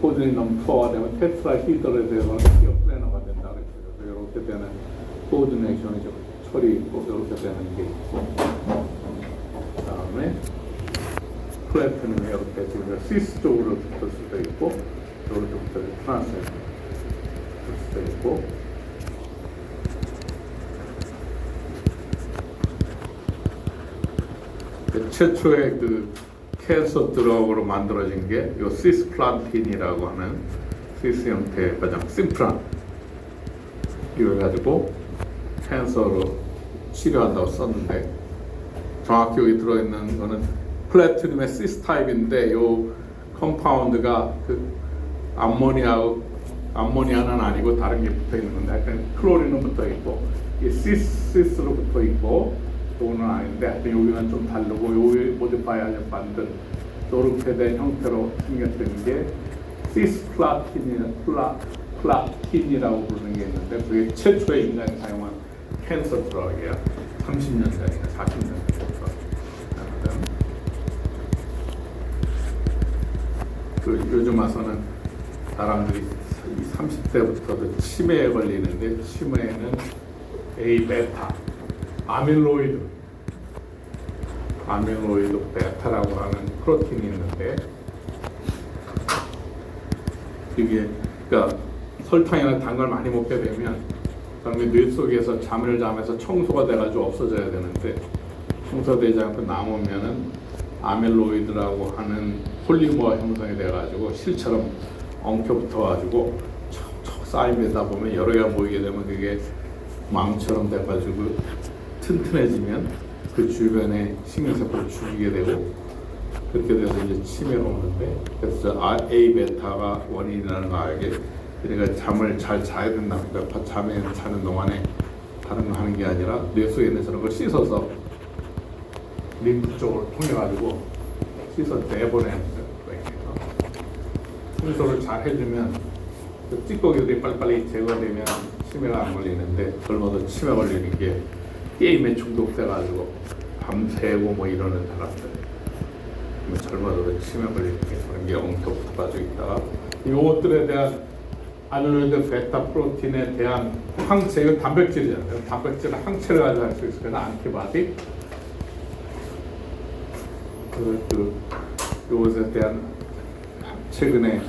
코디네이션 넘버 4가 되면 테트라히드럴에 대해서는 기어 플래너가 된다 그랬어요. 이렇게 되는 코디네이션이 좀 철이 있고 이렇게 되는 게 있고 그다음에 플래티늄이 이렇게 지금 시스 쪽으로 붙을 수도 있고 이쪽으로 붙을 트랜스에 붙을 수도 있고 최초의 그 캔서 드럭으로 만들어진 게 요 시스플란틴이라고 하는 시스 형태의 가장 심플한 이걸 가지고 캔서로 치료한다고 썼는데 정확히 여기 들어있는 거는 플래티늄의 시스 타입인데 요 컴파운드가 그 암모니아는 아니고 다른 게 붙어 있는 건데 하여튼 클로린은 붙어 있고 이 시스로 붙어 있고 요거는 아닌데 하여튼 여기는 좀 다르고 여기 모디파이어를 만든 노르페된 형태로 생겼던 게 시스플라틴이라고 부르는 게 있는데 그게 최초의 인간이 사용한 캔서 드럭이에요. 30년 전이나 40년 전부터. 요즘 와서는 사람들이 30대부터도 치매에 걸리는데 치매에는 A베타, 아밀로이드 베타라고 하는 프로틴이 있는데 이게 그러니까 설탕이나 단 걸 많이 먹게 되면 그다음에 뇌 속에서 잠을 자면서 청소가 돼가지고 없어져야 되는데 청소되지 않고 남으면은 아밀로이드라고 하는 폴리머가 형성이 돼가지고 실처럼 엉켜 붙어가지고 척척 쌓이다 보면 여러 개가 모이게 되면 그게 망처럼 돼가지고 튼튼해지면 그 주변에 신경세포를 죽이게 되고 그렇게 돼서 이제 치매가 오는데 그래서 A베타가 원인이라는 걸 알게 그러니까 잠을 잘 자야 된다. 그러니까 잠에 자는 동안에 다른 거 하는 게 아니라 뇌 속에 있는 저런 걸 씻어서 림프 쪽으로 통해 가지고 씻어서 내보내는 거예요. 청소를 잘 해주면 그 찌꺼기들이 빨리빨리 제거되면 치매가 안 걸리는데 젊어도 치매 걸리는 게 게임에 중독돼가지고 밤새고 뭐 이러는 사람들 젊어도 치매 걸리는 게 그런 게 엉켜 붙어가지고 있다가 이것들에 대한 아밀로이드 베타 프로틴에 대한 항체, 이건 단백질이잖아요. 단백질은 항체를 가지고 할 수 있으면 안티바디 이것에 대한 최근에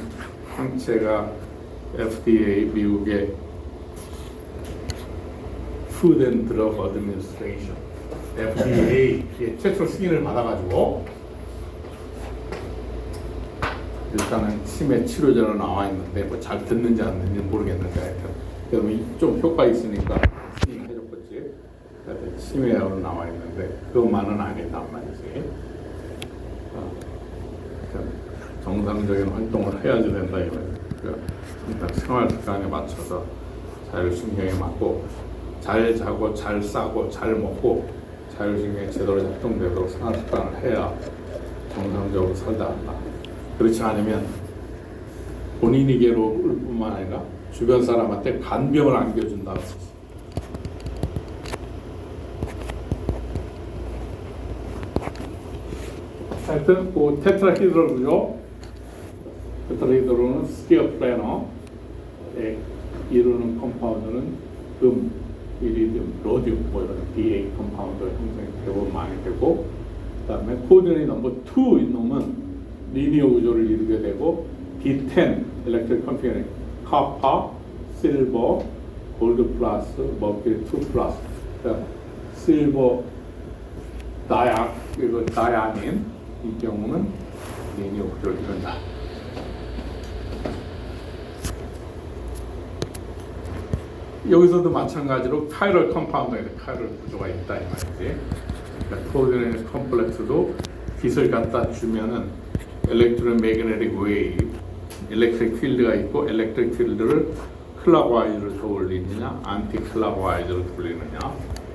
항체가 FDA 미국의 Food and Drug Administration FDA 최초 승인을 받아가지고 일단은 치매 치료제로 나와 있는데 뭐 잘 듣는지 안 듣는지 모르겠는데 하여튼 그러면 좀 효과 있으니까 승인해줬겠지. 하여튼 치매약으로 나와 있는데 그것만은 아니단 말이지. 정상적인 활동을 해야지 된다 이거예요. 그러니까 생활 습관에 맞춰서 자율신경에 맞고 잘 자고 잘 싸고 잘 먹고 자율신경이 제대로 작동되도록 생활 습관을 해야 정상적으로 살다 한다. 그렇지 않으면 본인이 괴로울 뿐만 아니라 주변 사람한테 간병을 안겨준다. 하여튼 그 테트라히드로죠. 테트라히드로는 스티어플래너에 이루는 컴파운드는 금, 이리듐, 로듐 뭐 이런 DA 컴파운드 형성이 대부분 많이 되고 그다음에 코디네이 넘버 2 인 놈은 리니어 구조를 이루게 되고 D10 일렉트릭 컴피니언 카파, 실버, 골드 플러스, 머큐리 2 플러스 실버 이거 다야닌 이 경우는 리니어 구조를 이룬다. 여기서도 마찬가지로 카이럴 컴파운드에 카이럴 구조가 있다 이 말이지. 그러니까 코디네이 컴플렉스도 빛을 갖다 주면은 엘렉트로 매그네틱 웨이브, 일렉트릭 필드가 있고 일렉트릭 필드를 클락와이즈로 돌리느냐, 안티 클락와이즈로 돌리느냐.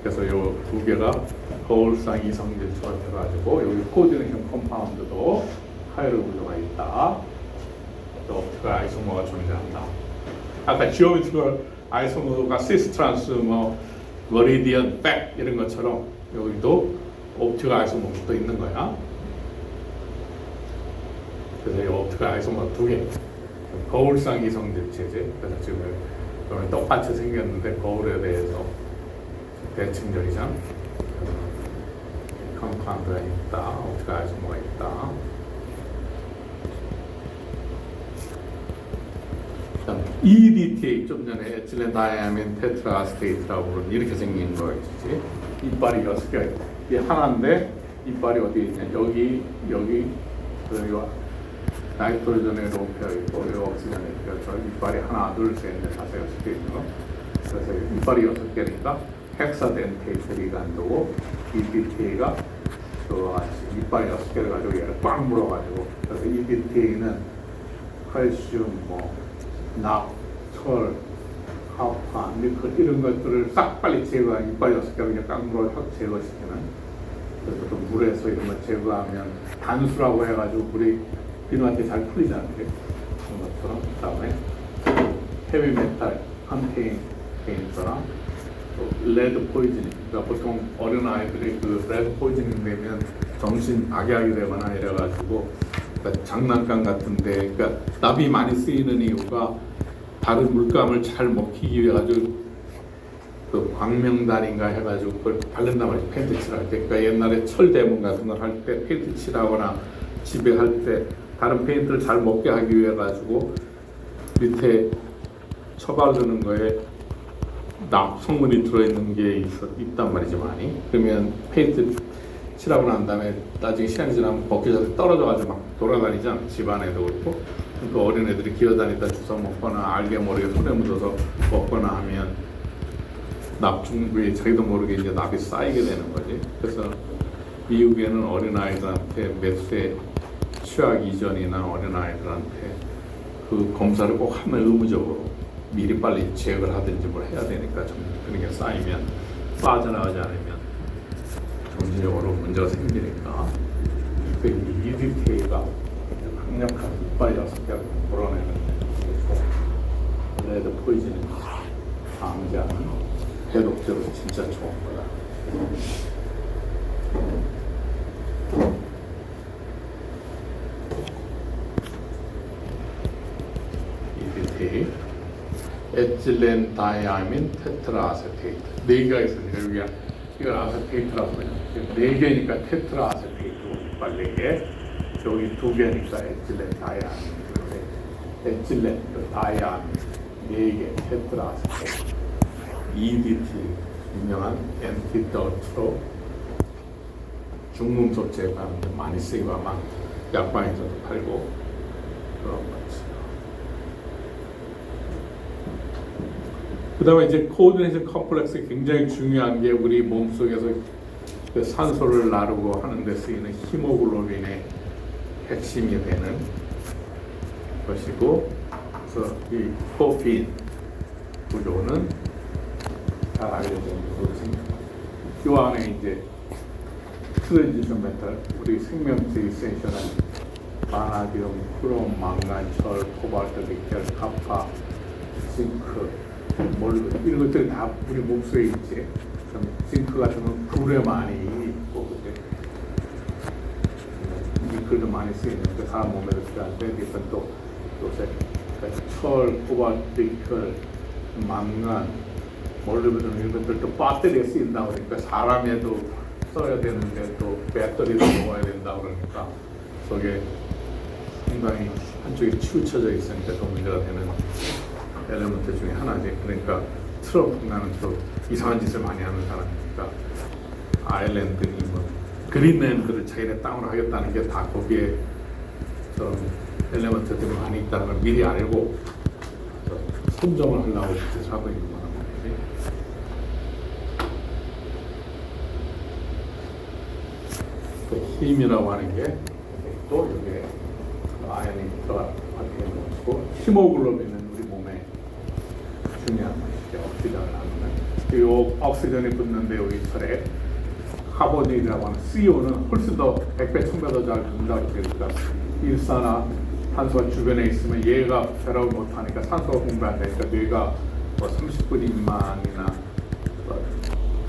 그래서 이 두 개가 거울상 이성질소가 돼가지고 여기 코디네이션 컴파운드도 카이럴 구조가 있다. 또 옵티컬 아이소머가 존재한다. 아까 지오메트리컬 아이소머가 시스트란스, 머리디언, 백 이런 것처럼 여기도 옵티컬 아이소머가 붙어 있는 거야. 그래서 이 옵티컬 아이소머 두 개, 거울상 이성질 체제. 그래서 지금 똑같이 생겼는데 거울에 대해서 대칭적이잖아. 컴파운드가 있다, 옵티컬 아이소머가 있다. EDTA 좀 전에 에틸렌 다이아민 테트라스테이트라고 부르는 이렇게 생긴 거 있지. 이빨이 6개. 이 하나인데 이빨이 어디 있냐? 여기 그리고 나이트로전에 높여 있고 이 옥시전에 있고 이빨이 하나 둘셋넷 다섯 여섯 개 있는 거. 그래서 이빨이 6개니까 헥사덴테이트리가 안 되고 EBTA가 이빨이 6개를 가지고 얘를 꽉 물어가지고 그래서 EBTA는 칼슘, 납, 철, 하파, 니켈 이런 것들을 싹 빨리 제거하는 이빨 6개를 그냥 꽉 물어 확 제거시키는 그래서 또 물에서 이런 걸 제거하면 단수라고 해가지고 물이 비누한테 잘 풀리지 않게 그런 것처럼 그 다음에 헤비메탈, 페인트랑 또 레드 포이즈닝 그러니까 보통 어린 아이들이 그 레드 포이즈닝 되면 정신 악약이 되거나 이래가지고 그러니까 장난감 같은데 그러니까 납이 많이 쓰이는 이유가 다른 물감을 잘 먹히기 위해 가지고 그 광명단인가 해가지고 그걸 바른단 말이지 페인트 칠할 때 그러니까 옛날에 철 대문 같은 걸 할 때 페인트 칠하거나 집에 할 때 다른 페인트를 잘 먹게 하기 위해 가지고 밑에 쳐바르는 거에 납 성분이 들어있는 게 있단 말이지 많이. 그러면 페인트 칠하고 난 다음에 나중에 시간이 지나면 벗겨져서 떨어져가지고 막 돌아다니잖아. 집안에도 그렇고 그 어린애들이 기어다니다 주워 먹거나 알게 모르게 손에 묻어서 먹거나 하면 납 중부에 자기도 모르게 이제 납이 쌓이게 되는 거지. 그래서 미국에는 어린아이들한테 몇 세 취학 이전이나 어린아이들한테 그 검사를 꼭 하면 의무적으로 미리 빨리 제거를 하든지 뭘 해야 되니까 좀 그런 게 쌓이면 빠져나가지 않으면 정신적으로 문제가 생기니까 그 EDTA가 강력한 이빨 6개를 몰아내는 레드 포이즌을 방지하는 해독제로 진짜 좋은 거다. EDTA 에틸렌 다이아민 테트라아세테이트 4개가 있으니까 여기가 이걸 아세테이트라고 해요. 4개니까 테트라아세테이트고 이빨 4개 여기 2개니까 에틸렌 다이아민 에틸렌 다이아민 4개 테트라아세테이트 EDT 유명한 엔티더트로 중금속 제거하는데 많이 쓰이고 아마 약방에서도 팔고 그런 거지. 그 다음에 이제 코오디네이션 컴플렉스 굉장히 중요한 게 우리 몸속에서 그 산소를 나르고 하는 데 쓰이는 히모글로빈의 핵심이 되는 것이고 그래서 이 코핀 구조는 잘 알려져 있는 것입니다. 이 안에 이제 트랜지션 메탈, 우리 생명체 이센셜한 바나디움, 크롬, 망간, 철, 코발트, 니켈, 카파, 징크, 이런 것들이 다 우리 몸속에 있지. 징크 같은 건 불에 많이 있고, 니켈도 많이 쓰이는데 사람 몸에도 필요한데, 니켈 또 요새 철, 코발트, 니켈, 망간, 몰리브덴 이런 것들도 배터리에 쓰인다고 그러니까 사람에도 써야 되는데 또 배터리도 먹어야 된다고 그러니까 속에 상당히 한쪽에 치우쳐져 있으니까 더 문제가 되는 엘레먼트 중에 하나지. 그러니까 트럼프나는 또 이상한 짓을 많이 하는 사람이니까 아일랜드니 뭐 그린랜드를 자기네 땅으로 하겠다는 게 다 거기에 좀 엘레먼트들이 많이 있다는 걸 미리 알고 선정을 하려고 짓을 하고 있는 거란 말이지. 힘이라고 하는 게 또 여기에 아연이 들어가게 되는 것이고 히모글로빈은 우리 몸에 중요한 것이죠. 옥시전을 하면 이 옥시전이 붙는데 여기 철에 카보닐이라고 하는 CO는 훨씬 더 100배, 1000배 더 잘 붙는다고 그러니까 일산화 탄소가 주변에 있으면 얘가 배락을 못하니까 산소가 공부 안 되니까 뇌가 뭐 30분 미만이나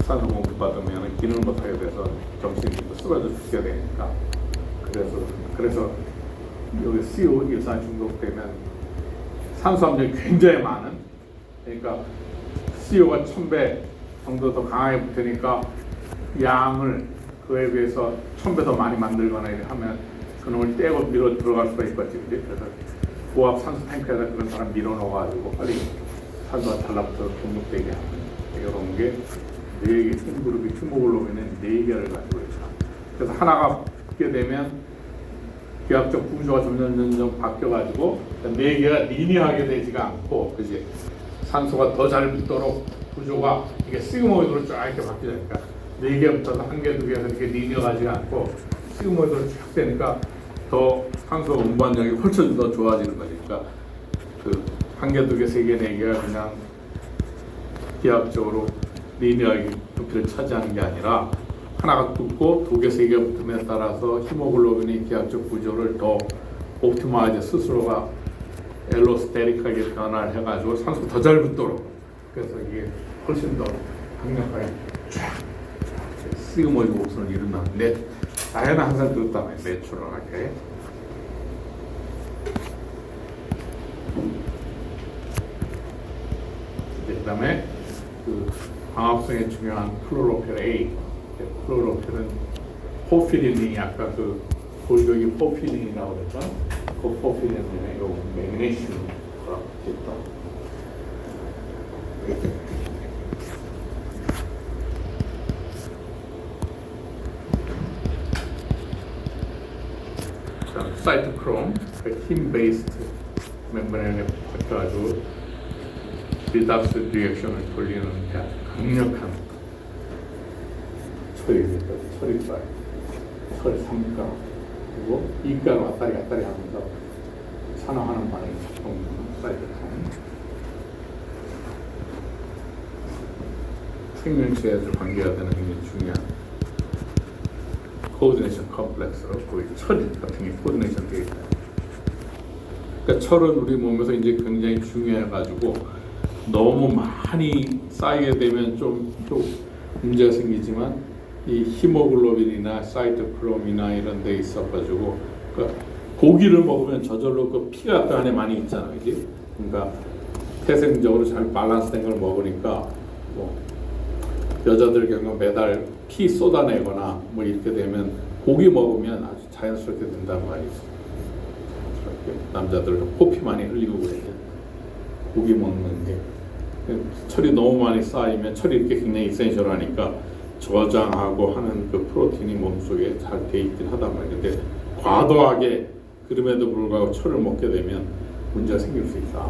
산소 공급 받으면 기능을 못하게 돼서 정신이 쓰러져 죽게 되니까 그래서 여기 CO 일산 중독되면 산소 함량이 굉장히 많은 그러니까 CO가 1000배 정도 더 강하게 붙으니까 양을 그에 비해서 1000배 더 많이 만들거나 하면 그놈을 떼고 밀어 들어갈 수가 있겠지. 그래서 고압 산소 탱크에다 그런 사람 밀어 넣어가지고 빨리 산소가 달라붙어서 중독되게 하는 이런 게 4개 힘그룹이 히모글로빈은 4개를 가지고 있죠. 그래서 하나가 붙게 되면 기하학적 구조가 점점 바뀌어가지고 네 개가 리니어하게 되지가 않고, 그지? 산소가 더 잘 붙도록 구조가 이게 시그모이드로 쫙 이렇게 바뀌니까 네 개부터도 한 개, 두 개가 이렇게 리니어하지가 않고 시그모이드로 쫙 되니까 더 산소 운반력이 훨씬 더 좋아지는 거니까 그 한 개, 두 개, 세 개, 네 개가 그냥 기하학적으로 리니어하게 부피를 차지하는 게 아니라 하나가 붙고 두 개, 세 개 붙음에 따라서 히모글로빈의 기하학적 구조를 더 옵티마이즈 스스로가 엘로스테릭하게 변화를 해가지고 산소 더 잘 붙도록, 그래서 이게 훨씬 더 강력하게 쫙 시그모이드 곡선을 이룬다는데 나연은 항상 그렇단 말이에요. 내추럴하게. 그 다음에 그 광합성에 중요한 클로로필 A. 클로로필은 포피린이 아까 그 골격이 포피린이라고 그랬죠. 그 포피린은 요 매그네슘과 있다. 사이토크롬, 힘 베이스드 멤브레인에 바꿔가지고 리닥스 리액션을 돌리는 아주 강력한 철이빨, 철3가 그리고 이가로 왔다리 갔다리 하면서 산화하는 반응이 작동하는 사이토크롬. 생명체에 아주 관계가 되는 굉장히 중요한 코오디네이션 컴플렉스로 거의 철 같은 게 코오디네이션 되어 있다. 그러니까 철은 우리 몸에서 이제 굉장히 중요해가지고 너무 많이 쌓이게 되면 좀 문제가 생기지만 이 히모글로빈이나 사이토크롬이나 이런 데 있어가지고 그러니까 고기를 먹으면 저절로 그 피가 그 안에 많이 있잖아, 그지? 그러니까 태생적으로 잘 밸런스된 걸 먹으니까 뭐 여자들 경우 매달 피 쏟아내거나 뭐 이렇게 되면 고기 먹으면 아주 자연스럽게 된다는 말이죠. 남자들 코피 많이 흘리고 그래요. 고기 먹는 게 철이 너무 많이 쌓이면 철이 이렇게 굉장히 이센셜하니까 저장하고 하는 그 프로틴이 몸속에 잘 돼 있긴 하단 말이에요. 근데 과도하게 그럼에도 불구하고 철을 먹게 되면 문제가 생길 수 있다.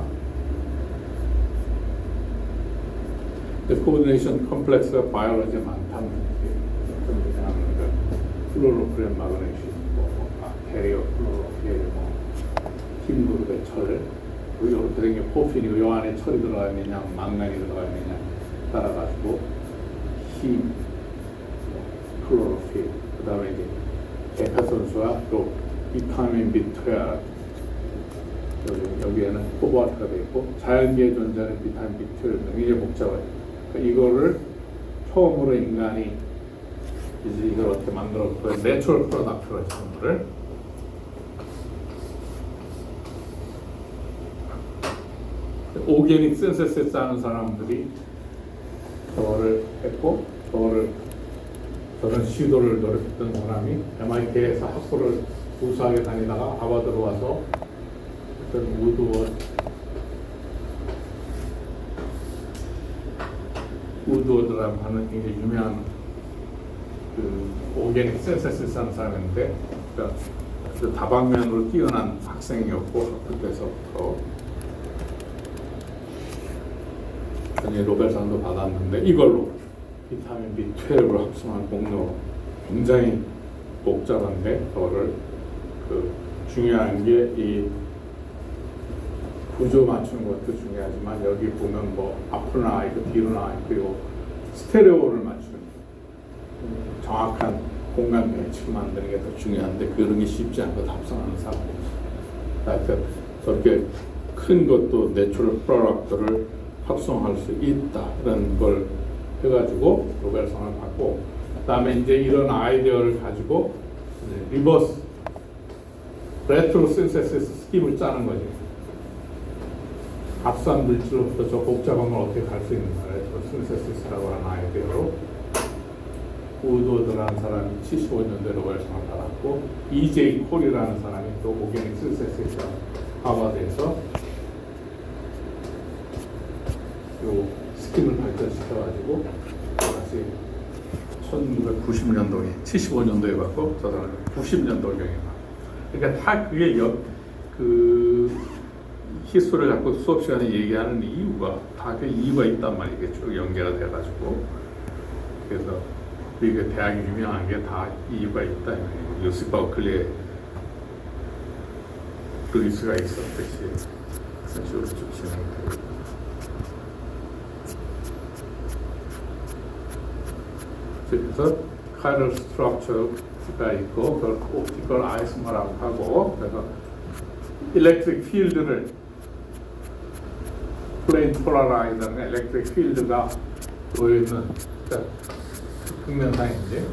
코오디네이션 컴플렉스가 바이올로지에 많다는 거지. 플로로필 마그네슘, 캐리어 플로로필, 힘그룹의 철, 이렇게 된 게 포핀이고 이 안에 철이 들어가 있느냐, 망간이 들어가 있느냐 따라가지고 힘, 클로로필, 그 다음에 이제 데카선수와 또 비타민 B12 여기에는 코바트가 되어 있고 자연계에 존재하는 비타민 B12 등이 이제 복잡해요. 그러니까 이거를 처음으로 인간이 이제 이걸 어떻게 만들었고 내추럴 프로덕트로 했던 거를 오게닉 센서스 하는 사람들이 저거를 했고 저런 시도를 노력했던 사람이 MIT에서 학부를 우수하게 다니다가 하버드로 와서 어떤 우드워드라고 하는 굉장히 유명한 그 오게닉 센서스 하는 사람인데 그러니까 그 다방면으로 뛰어난 학생이었고 학부에서부터 노벨상도 받았는데 이걸로 비타민 B12를 합성한 공로 굉장히 복잡한데 그거를 그 중요한 게 이 구조 맞추는 것도 중요하지만 여기 보면 뭐 앞으로나 있고 뒤로나 있고 스테레오를 맞추는 정확한 공간 배치를 만드는 게 더 중요한데 그런 게 쉽지 않고 합성하는 사람이 없어요. 저렇게 큰 것도 내추럴 프로덕트를 합성할 수 있다라는 걸 해가지고 노벨상을 받고 그다음에 이제 이런 아이디어를 가지고 리버스 레트로 신세시스 스킵을 짜는 거죠. 합산 물질로부터 저 복잡한 걸 어떻게 갈 수 있는가 레트로 신세시스라고 하는 아이디어로 우드워드라는 사람이 75년대 노벨상을 받았고 E.J. 콜이라는 사람이 또 오게닉 신세시스 하버드에서 요 스킨을 발전시켜가지고 다시 1990년도에 75년도에 받고 저 사람은 90년도경에 그러니까 다 그게 그 히스토리를 자꾸 수업 시간에 얘기하는 이유가 다 그 이유가 있단 말이에요. 쭉 연계가 돼가지고. 그래서 우리가 대학이 유명한 게 다 이유가 있다. 요셉 버클리에 루이스가 있었듯이 그런 식으로 쭉 진행되고. 그래서 카이럴 스트럭처가 있고 그걸 옵티컬 아이소머라고 하고, 그래서 일렉트릭 필드를 플레인 폴라라이저는 일렉트릭 필드가 보이는 평면상인지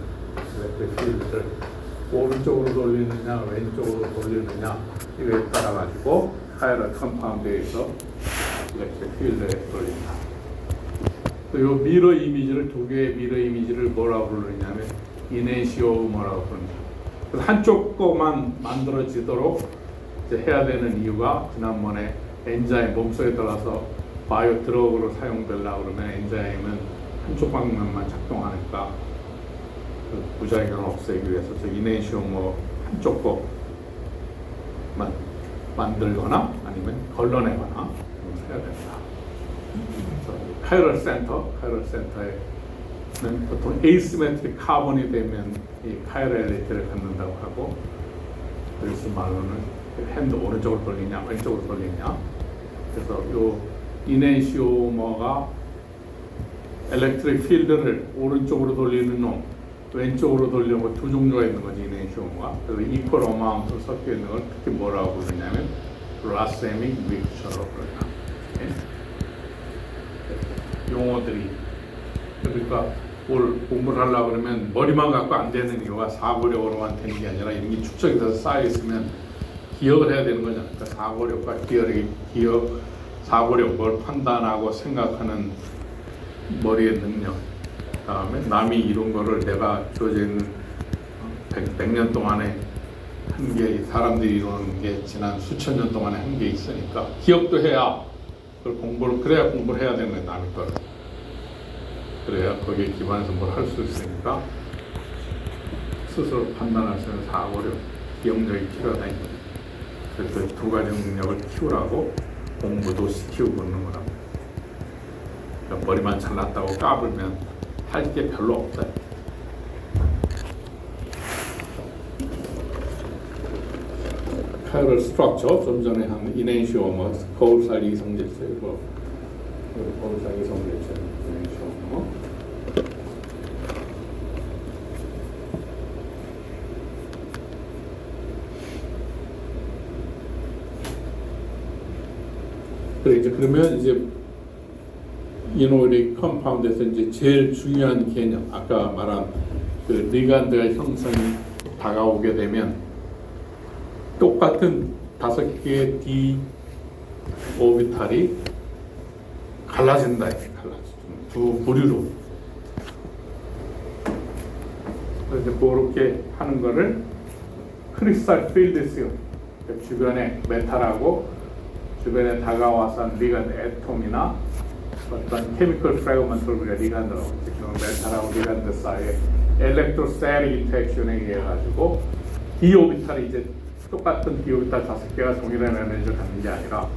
일렉트릭 필드를 오른쪽으로 돌리느냐 왼쪽으로 돌리느냐 이거에 따라 가지고 카이럴 컴파운드에서 일렉트릭 필드에 돌린다. 이 미러 이미지를 두 개의 미러 이미지를 뭐라고 부르냐면 이네시오머라고 부릅니다. 그래서 한쪽 거만 만들어지도록 이제 해야 되는 이유가 지난번에 엔자임 몸속에 들어가서 바이오 드러그로 사용되려고 그러면 엔자임은 한쪽 방면만 작동하니까 그 부작용을 없애기 위해서 저 이네시오머 한쪽 거만 만들거나 아니면 걸러내거나 해야 된다. 카이럴 센터에는 보통 에이시메트릭 카본이 되면 이 카이럴리티를 갖는다고 하고, 그래서 말로는 핸드 오른쪽으로 돌리냐 왼쪽으로 돌리냐. 그래서 요 이네시오머가 엘렉트릭 필드를 오른쪽으로 돌리는 놈, 왼쪽으로 돌리는 거 두 종류가 있는 거지 이네시오머가. 그래서 이퀄 어마운트 섞여 있는 걸 특히 뭐라고 부르냐면 라세믹 믹처로 부른다. 용어들이, 그러니까 뭘 공부를 하려고 그러면 머리만 갖고 안 되는 이유가 사고력으로만 되는 게 아니라 이런 게 축적이 돼서 쌓여 있으면 기억을 해야 되는 거잖아요. 그러니까 사고력과 사고력, 뭘 판단하고 생각하는 머리의 능력, 그다음에 남이 이룬 거를 내가 주어져 있는 100년 동안에 한 게, 사람들이 이루는 게 지난 수천 년 동안에 한 게 있으니까 기억도 해야 그래야 공부를 해야 되는 거예요. 남의 거를. 그래야 거기에 기반해서 뭘 할 수 있으니까 스스로 판단할 수 있는 사고력, 기억력이 필요하다. 그래서 두 가지 능력을 키우라고 공부도 시키고 그러는 거라고. 그러니까 머리만 잘났다고 까불면 할 게 별로 없다. 카이럴 스트럭처, 좀 전에 한 이네시오머, 거울살 이성질체, 거울살 이성질체, 이네시오머. 그래 그러면 이제 이노리 컴파운드에서 이제 제일 중요한 개념, 아까 말한 그 리간드가 형성이 다가오게 되면 똑같은 5개의 D 오비탈이 갈라진다. 두 부류로. 그래서 그렇게 하는 거를 크리스탈 필드스요. 주변에 메탈하고 주변에 다가와서 한 리간드 애톰이나 어떤 케미컬 프래그먼트를 우리가 리간드라고 하죠. 메탈하고 리간드 사이에 엘렉트로스태틱 인터랙션에 의해 가지고 D 오비탈이 이제 똑같은 D 오비탈 5개가 동일한 에너지를 갖는 게 아니라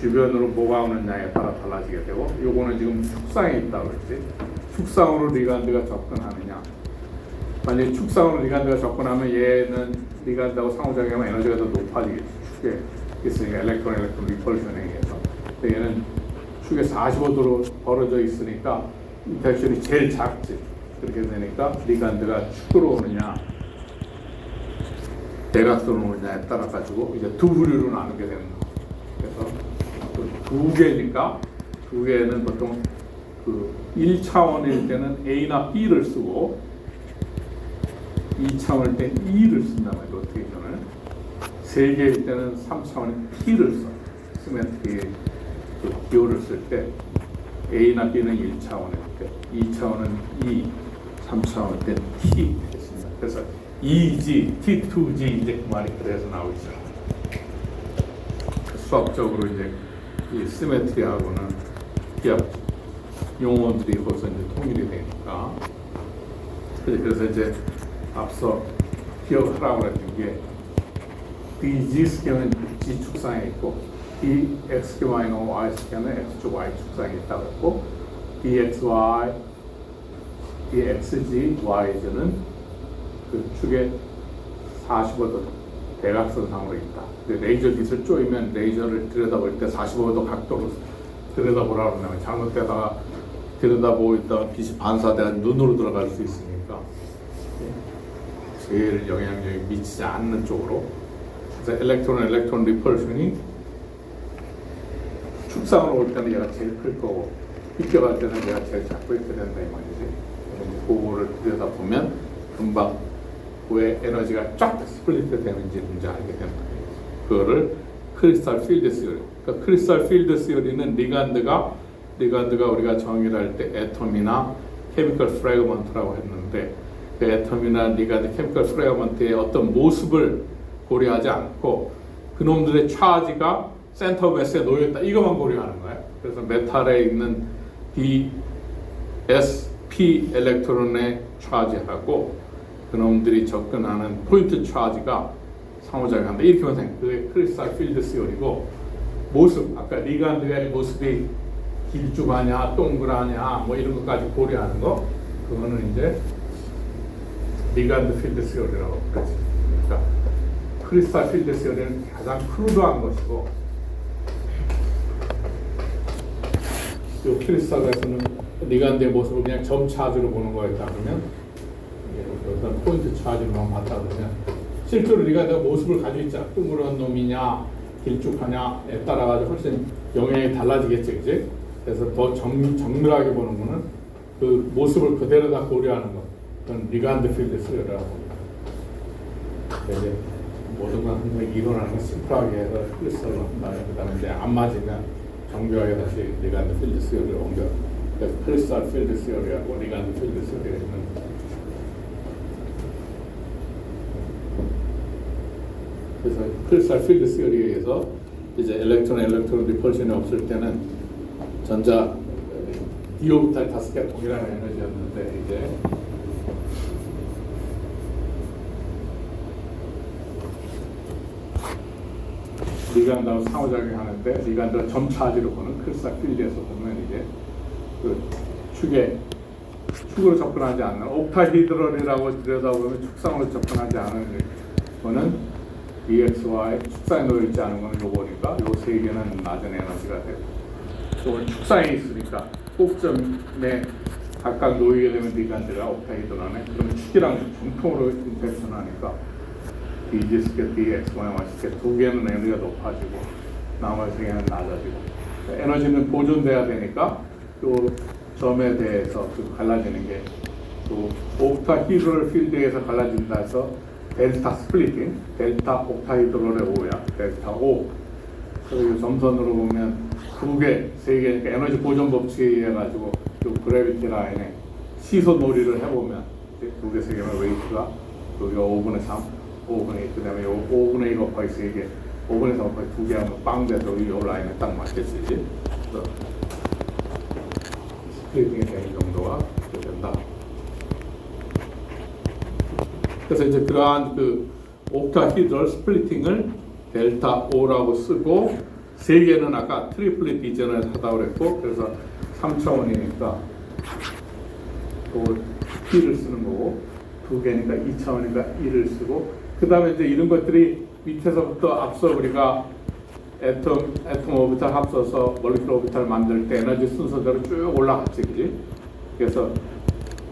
주변으로 뭐가 오느냐에 따라 달라지게 되고, 요거는 지금 축상에 있다고 그랬지. 축상으로 리간드가 접근하느냐. 만약에 축상으로 리간드가 접근하면 얘는 리간드하고 상호작용하면 에너지가 더 높아지겠지. 축에 있으니까 엘렉트론 리펄션에 의해서. 근데 얘는 축에 45도로 벌어져 있으니까 인터랙션이 제일 작지. 그렇게 되니까 리간드가 축으로 오느냐 대각선으로 오느냐에 따라 가지고 이제 두 부류로 나누게 되는 거. 그래서 두 개니까 두 개는 보통 그 1차원일 때는 A나 B를 쓰고 2차원일 때는 E를 쓴단 말이에요. 로테이션을. 3개일 때는 3차원의 T를 써. 시메트리 기호를 쓸 때 A나 B는 1차원일 때, 2차원은 E, 3차원일 때 T 했습니다. 그래서 EG, T2G 이제 그 말이 그래서 나오죠. 수학적으로 이제 이 시메트리하고는 기압 용어들이 벌써 이제 통일이 되니까. 그래서 이제 앞서 기억하라고 했던 게 DG 스캔은 G 축상에 있고 DXQY는 Y 스캔은 X축 Y 축상에 있다고 했고 DXY, DXG, YG는 그 축에 45도 대각선상으로 있다. 근데 레이저 빛을 쪼이면 레이저를 들여다볼 때 45도 각도로 들여다보라고 하면 잘못되다가 들여다보고 있다가 빛이 반사돼서 눈으로 들어갈 수 있으니까 제일 영향력이 미치지 않는 쪽으로. 그래서 엘렉트론 리펄션이 축상으로 올 때는 얘가 제일 클 거고 비껴갈 때는 얘가 제일 작고 이렇게 된다 이 말이지. 그거를 들여다보면 금방 왜 에너지가 쫙 스플릿 되는지 이제 알게 된다. 그거를 크리스탈 필드 시어리. 그러니까 크리스탈 필드 시어리는 리간드가 우리가 정의를 할 때 애톰이나 케미컬 프래그먼트라고 했는데 그 애톰이나 리간드 케미컬 프래그먼트의 어떤 모습을 고려하지 않고 그놈들의 차지가 센터 오브 매스에 놓여있다 이것만 고려하는 거예요. 그래서 메탈에 있는 DSP 엘렉트론의 차지하고 그놈들이 접근하는 포인트 차지가 상호작용한다 이렇게만 생각해요. 그게 크리스탈 필드 시어리고 모습 아까 리간드의 모습이 길쭉하냐 동그라냐 뭐 이런 것까지 고려하는 거 그거는 이제 리간드 필드 시어리라고 그러지. 그러니까 크리스탈 필드 시어리는 가장 크루드한 것이고 이 크리스탈에서는 리간드의 모습을 그냥 점 차지로 보는 거였다 그러면 어떤 포인트 차지로만 봤다 그러면 실제로 리간드가 모습을 가지고 있잖아. 둥그런 놈이냐 길쭉하냐에 따라 가지고 훨씬 영향이 달라지겠지, 그지? 그래서 더 정밀하게 보는 거는 그 모습을 그대로 다 고려하는 거. 그건 리간드 필드 시어리라고 합니다. 이제 모든 건 항상 이론하는 건 심플하게 해서 크리스탈로 한다. 그다음에 이제 안 맞으면 정교하게 다시 리간드 필드 시어리로 옮겨. 그래서 크리스탈 필드 시어리하고 리간드 필드 시어리가 있는 거죠. 그래서 크리스탈 필드 시어리에 의해서 이제 엘렉트론 리펄션이 없을 때는 전자 디오비탈 5개가 동일한 에너지였는데 이제 리간드하고 상호작용하는데 리간드가 점차지로 보는 크리스탈 필드에서 보면 이제 그 축으로 접근하지 않는 옥타히드럴이라고 들여다보면 축상으로 접근하지 않은 거는 DXY 축상에 놓여있지 않은 거는 요거니까 요 세 개는 낮은 에너지가 되고 또 축상에 있으니까 꼭점에 각각 놓이게 되면 리간드가 옥타히드럴에 그러면 축이랑 중통으로 인터랙션하니까 DG 스케, DXY 스케 두 개는 에너지가 높아지고 나머지 세 개는 낮아지고 에너지는 보존돼야 되니까 또 점에 대해서 그 갈라지는 게 또 옥타히드럴 필드에서 갈라진다 해서 델타 스플리팅, 델타 옥타히드럴의 O야, 델타 O. 그리고 점선으로 보면 두 개, 세 개니까 에너지 보존 법칙에 의해 가지고 요 그래비티 라인에 시소 놀이를 해보면 두 개, 세 개면 웨이트가 요 5분의 3, 5분의 2, 그 다음에 요 5분의 2 곱하기 세 개, 5분의 3 곱하기 두 개 하면 빵 돼서 요 라인에 딱 맞겠지. 그래서 스플리팅이 되는 정도가 된다. 그래서 이제 그러한 그 옥타히드럴 스플리팅을 델타 O라고 쓰고 세 개는 아까 트리플릿 이전에 하다고 그랬고 그래서 3차원이니까 또 T를 쓰는 거고 두 개니까 2차원이니까 1을 쓰고 그 다음에 이제 이런 것들이 밑에서부터 앞서 우리가 애톰 오비탈 합쳐서 몰리큘러 오비탈 만들 때 에너지 순서대로 쭉 올라갔지, 그지? 그래서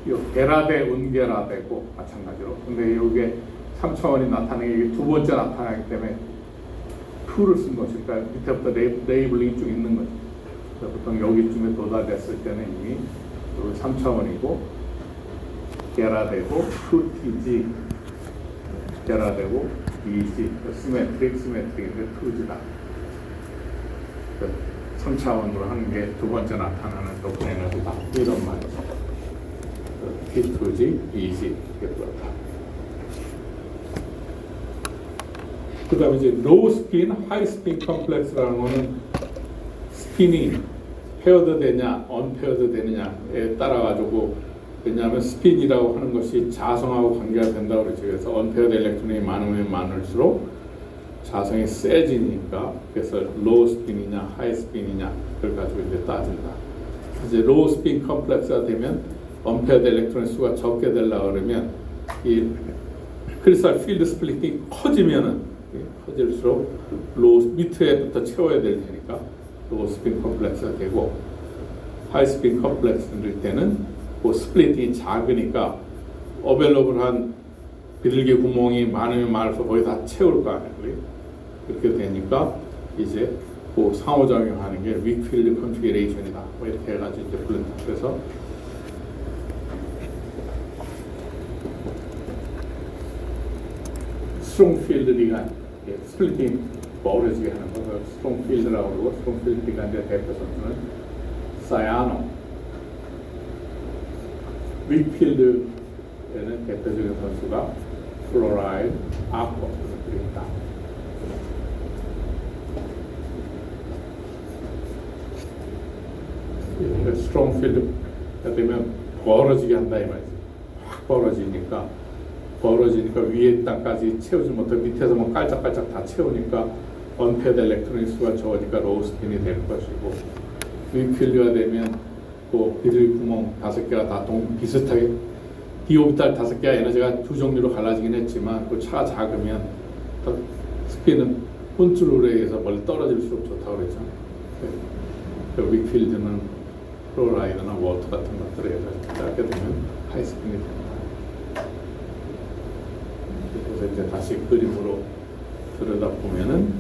요 게라데 운게라데고 마찬가지로. 근데 이게 3차원이 나타나기 두 번째 나타나기 때문에 2를 쓴 거죠. 그러니까 밑에부터 레이블링이 쭉 있는 거죠. 보통 여기쯤에 도달됐을 때는 이미 3차원이고 게라데고 2TG 게라데고 2G 시메트릭인데 2G다. 3차원으로 하는 게 두 번째 나타나는 높은 에너지다. 이런 말이죠. T2G, 2G 이렇게 들었다. 그 다음에 이제 로우 스핀, 하이 스핀 컴플렉스라는 거는 스핀이 페어드 되냐, 언페어드 되느냐에 따라 가지고 왜냐하면 스핀이라고 하는 것이 자성하고 관계가 된다고 그러죠. 그래서 언페어드 일렉트론이 많으면 많을수록 자성이 세지니까 그래서 로우 스핀이냐 하이 스핀이냐 그걸 가지고 이제 따진다. 이제 로우 스핀 컴플렉스가 되면 언페어드 일렉트론의 수가 적게 되려고 그러면 이 크리스탈 필드 스플리팅이 커지면은 커질수록 로우 밑에부터 채워야 될 테니까 로우 스핀 컴플렉스가 되고 하이 스핀 컴플렉스일 때는 그 스플리팅이 작으니까 어벨러블한 비둘기 구멍이 많으면 많을수록 거의 다 채울 거 아니에요. 그렇게 되니까 이제 그 상호작용하는 게 윅필드 컨피그레이션이다. 뭐 이렇게 해가지고 이제 부른다. 그래서 스트롱 필드 리간, 스플리팅 벌어지게 하는 거, 스트롱 필드라고 그러고 스트롱 필드 리간의 대표 선수는 사야노, 윅필드에는 대표적인 선수가 플로라이드, 아쿠아 이렇게 있다. 스트롱 필드가 되면 벌어지게 한다 이 말이지. 확 벌어지니까 위에 땅까지 채우지 못하고 밑에서만 깔짝깔짝 다 채우니까 언페어드 일렉트론의 수가 적으니까 로우 스핀이 될 것이고 윅필드가 되면 그 비둘기 구멍 5개가 다 비슷하게 디오비탈 5개가 에너지가 두 종류로 갈라지긴 했지만 그 차가 작으면 스핀은 혼줄로 의해서 멀리 떨어질수록 좋다고 그랬죠. 윅필드는 플로라이드나 워터 같은 것들에 의해서 짧게 되면 하이스핀이 됩니다. 그래서 이제 다시 그림으로 들여다보면은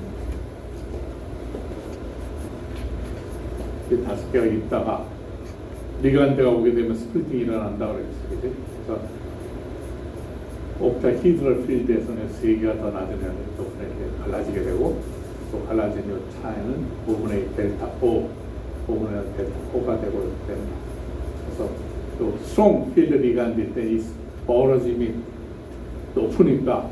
이 5개가 있다가 리간드가 오게 되면 스플리팅이 일어난다고 그랬지, 그지? 그래서 옥타히드럴 필드에서는 3개가 더 낮으면 또 이렇게 갈라지게 되고 또 갈라진 이 차이는 5분의 델타 O 5분의 델타 O가 되고 이렇게 됩니다. 그래서 또 스트롱 필드 리간드 때 이 벌어짐이 높으니까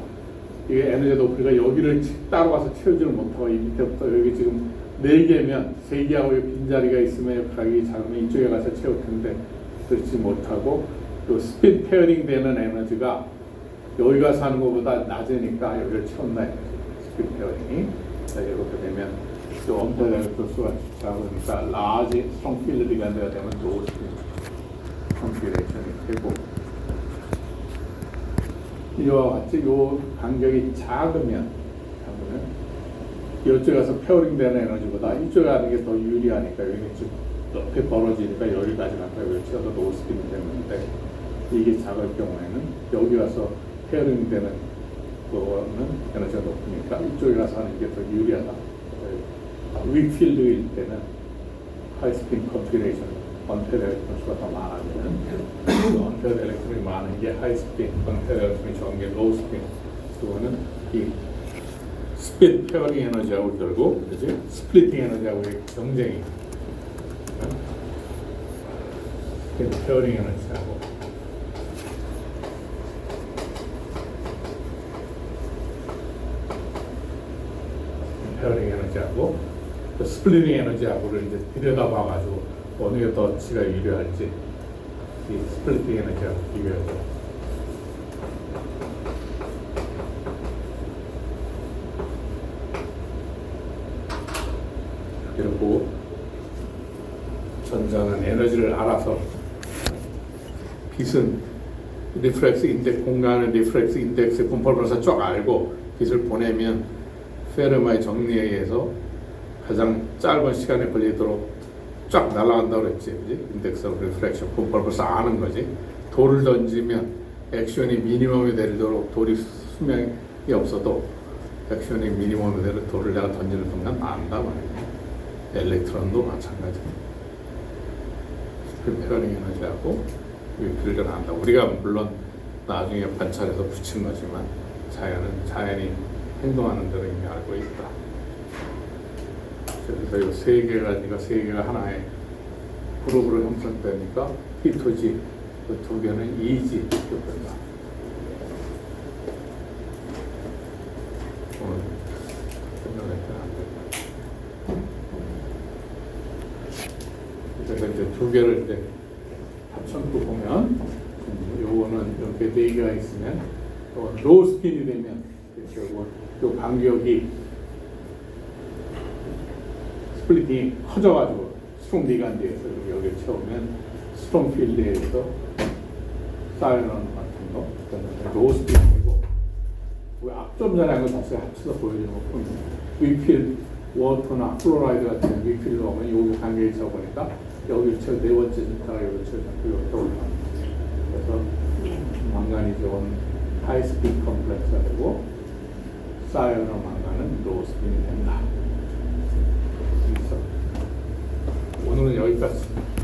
이게 에너지가 높으니까 여기를 따로 가서 채우지를 못하고 이 밑에부터 여기 지금 4개면 3개하고 빈자리가 있으면 가격이 작으면 이쪽에 가서 채울 텐데 그렇지 못하고 또 스핀 페어링 되는 에너지가 여기 가서 하는 것보다 낮으니까 여기를 채운다. 스핀 페어링이 이렇게 되면 또 언페어드 수가 작으니까 라지 스트롱 필드 리간드가 되면 또 스핀 컨피그레이션이 되고 이와 같이 요 간격이 작으면 이쪽에 가서 페어링 되는 에너지보다 이쪽에 가는 게 더 유리하니까 여기 좀 높이 벌어지니까 여기까지 가서 여기 채워서 로우 스핀이 되는데 이게 작을 경우에는 여기 가서 페어링 되는 거는 에너지가 높으니까 이쪽에 가서 하는 게 더 유리하다. 윅필드일 때는 하이스핀 컨피그레이션 언페어드 일렉트론 수가 더 많아지는 언페어드 일렉트론이 많은 게 하이스핀, 언페어드 일렉트론이 적은 게 로우 스핀. 그거는 이 스핀 페어링 에너지하고 결국 그지 스플리팅 에너지하고의 경쟁이 스핀 페어링 에너지하고 페어링 에너지하고 스플리팅 에너지하고를 이제 들여다봐가지고 어느 게 더 치가 유리할지 이 스플리팅 에너지하고 비교해서 그리고 전자는 에너지를 알아서 빛은 리프렉스 인덱스 공간의 리프렉스 인덱스 분포를 쫙 알고 빛을 보내면 페르마의 정리에 의해서 가장 짧은 시간에 걸리도록 쫙 날아간다고 그랬지, 그지? 인덱스 오브 리프렉션 분포를 아는 거지. 돌을 던지면 액션이 미니멈이 되도록 돌이 수명이 없어도 액션이 미니멈이 되도록 돌을 내가 던지는 순간 안다 말이야. 엘렉트론도 마찬가지. 스핀 페어링 에너지하고 윅필드를 한다. 우리가 물론 나중에 관찰해서 붙인 거지만 자연이 행동하는 대로 이미 알고 있다. 그래서 이 3개가 하나의 그룹으로 형성되니까 P2G, 그 2개는 EG 이렇게 된다. 오늘 그래서 이제 2개를 이제 합쳐놓고 보면 요거는 이렇게 4개가 있으면 로우 스핀이 되면 결국 요 간격이 스플리팅이 커져가지고 스트롱 리간드에서 여기를 채우면 스트롱 필드에서 사이언 같은 거, 그다음에 로스핀이고 좀 전에 한 거 다시 합쳐서 보여주는 거 보면 위필 워터나 플로라이드 같은 위필로 오면 여기 관계에 채워보니까 여기를 채워 네 번째 센터가 여기를 채워서 여기 올라갑니다. 그래서 망가니존 하이스피드 컴플렉스가 되고 사이언 망가는 로스핀이 된다. 오늘은 여기까지.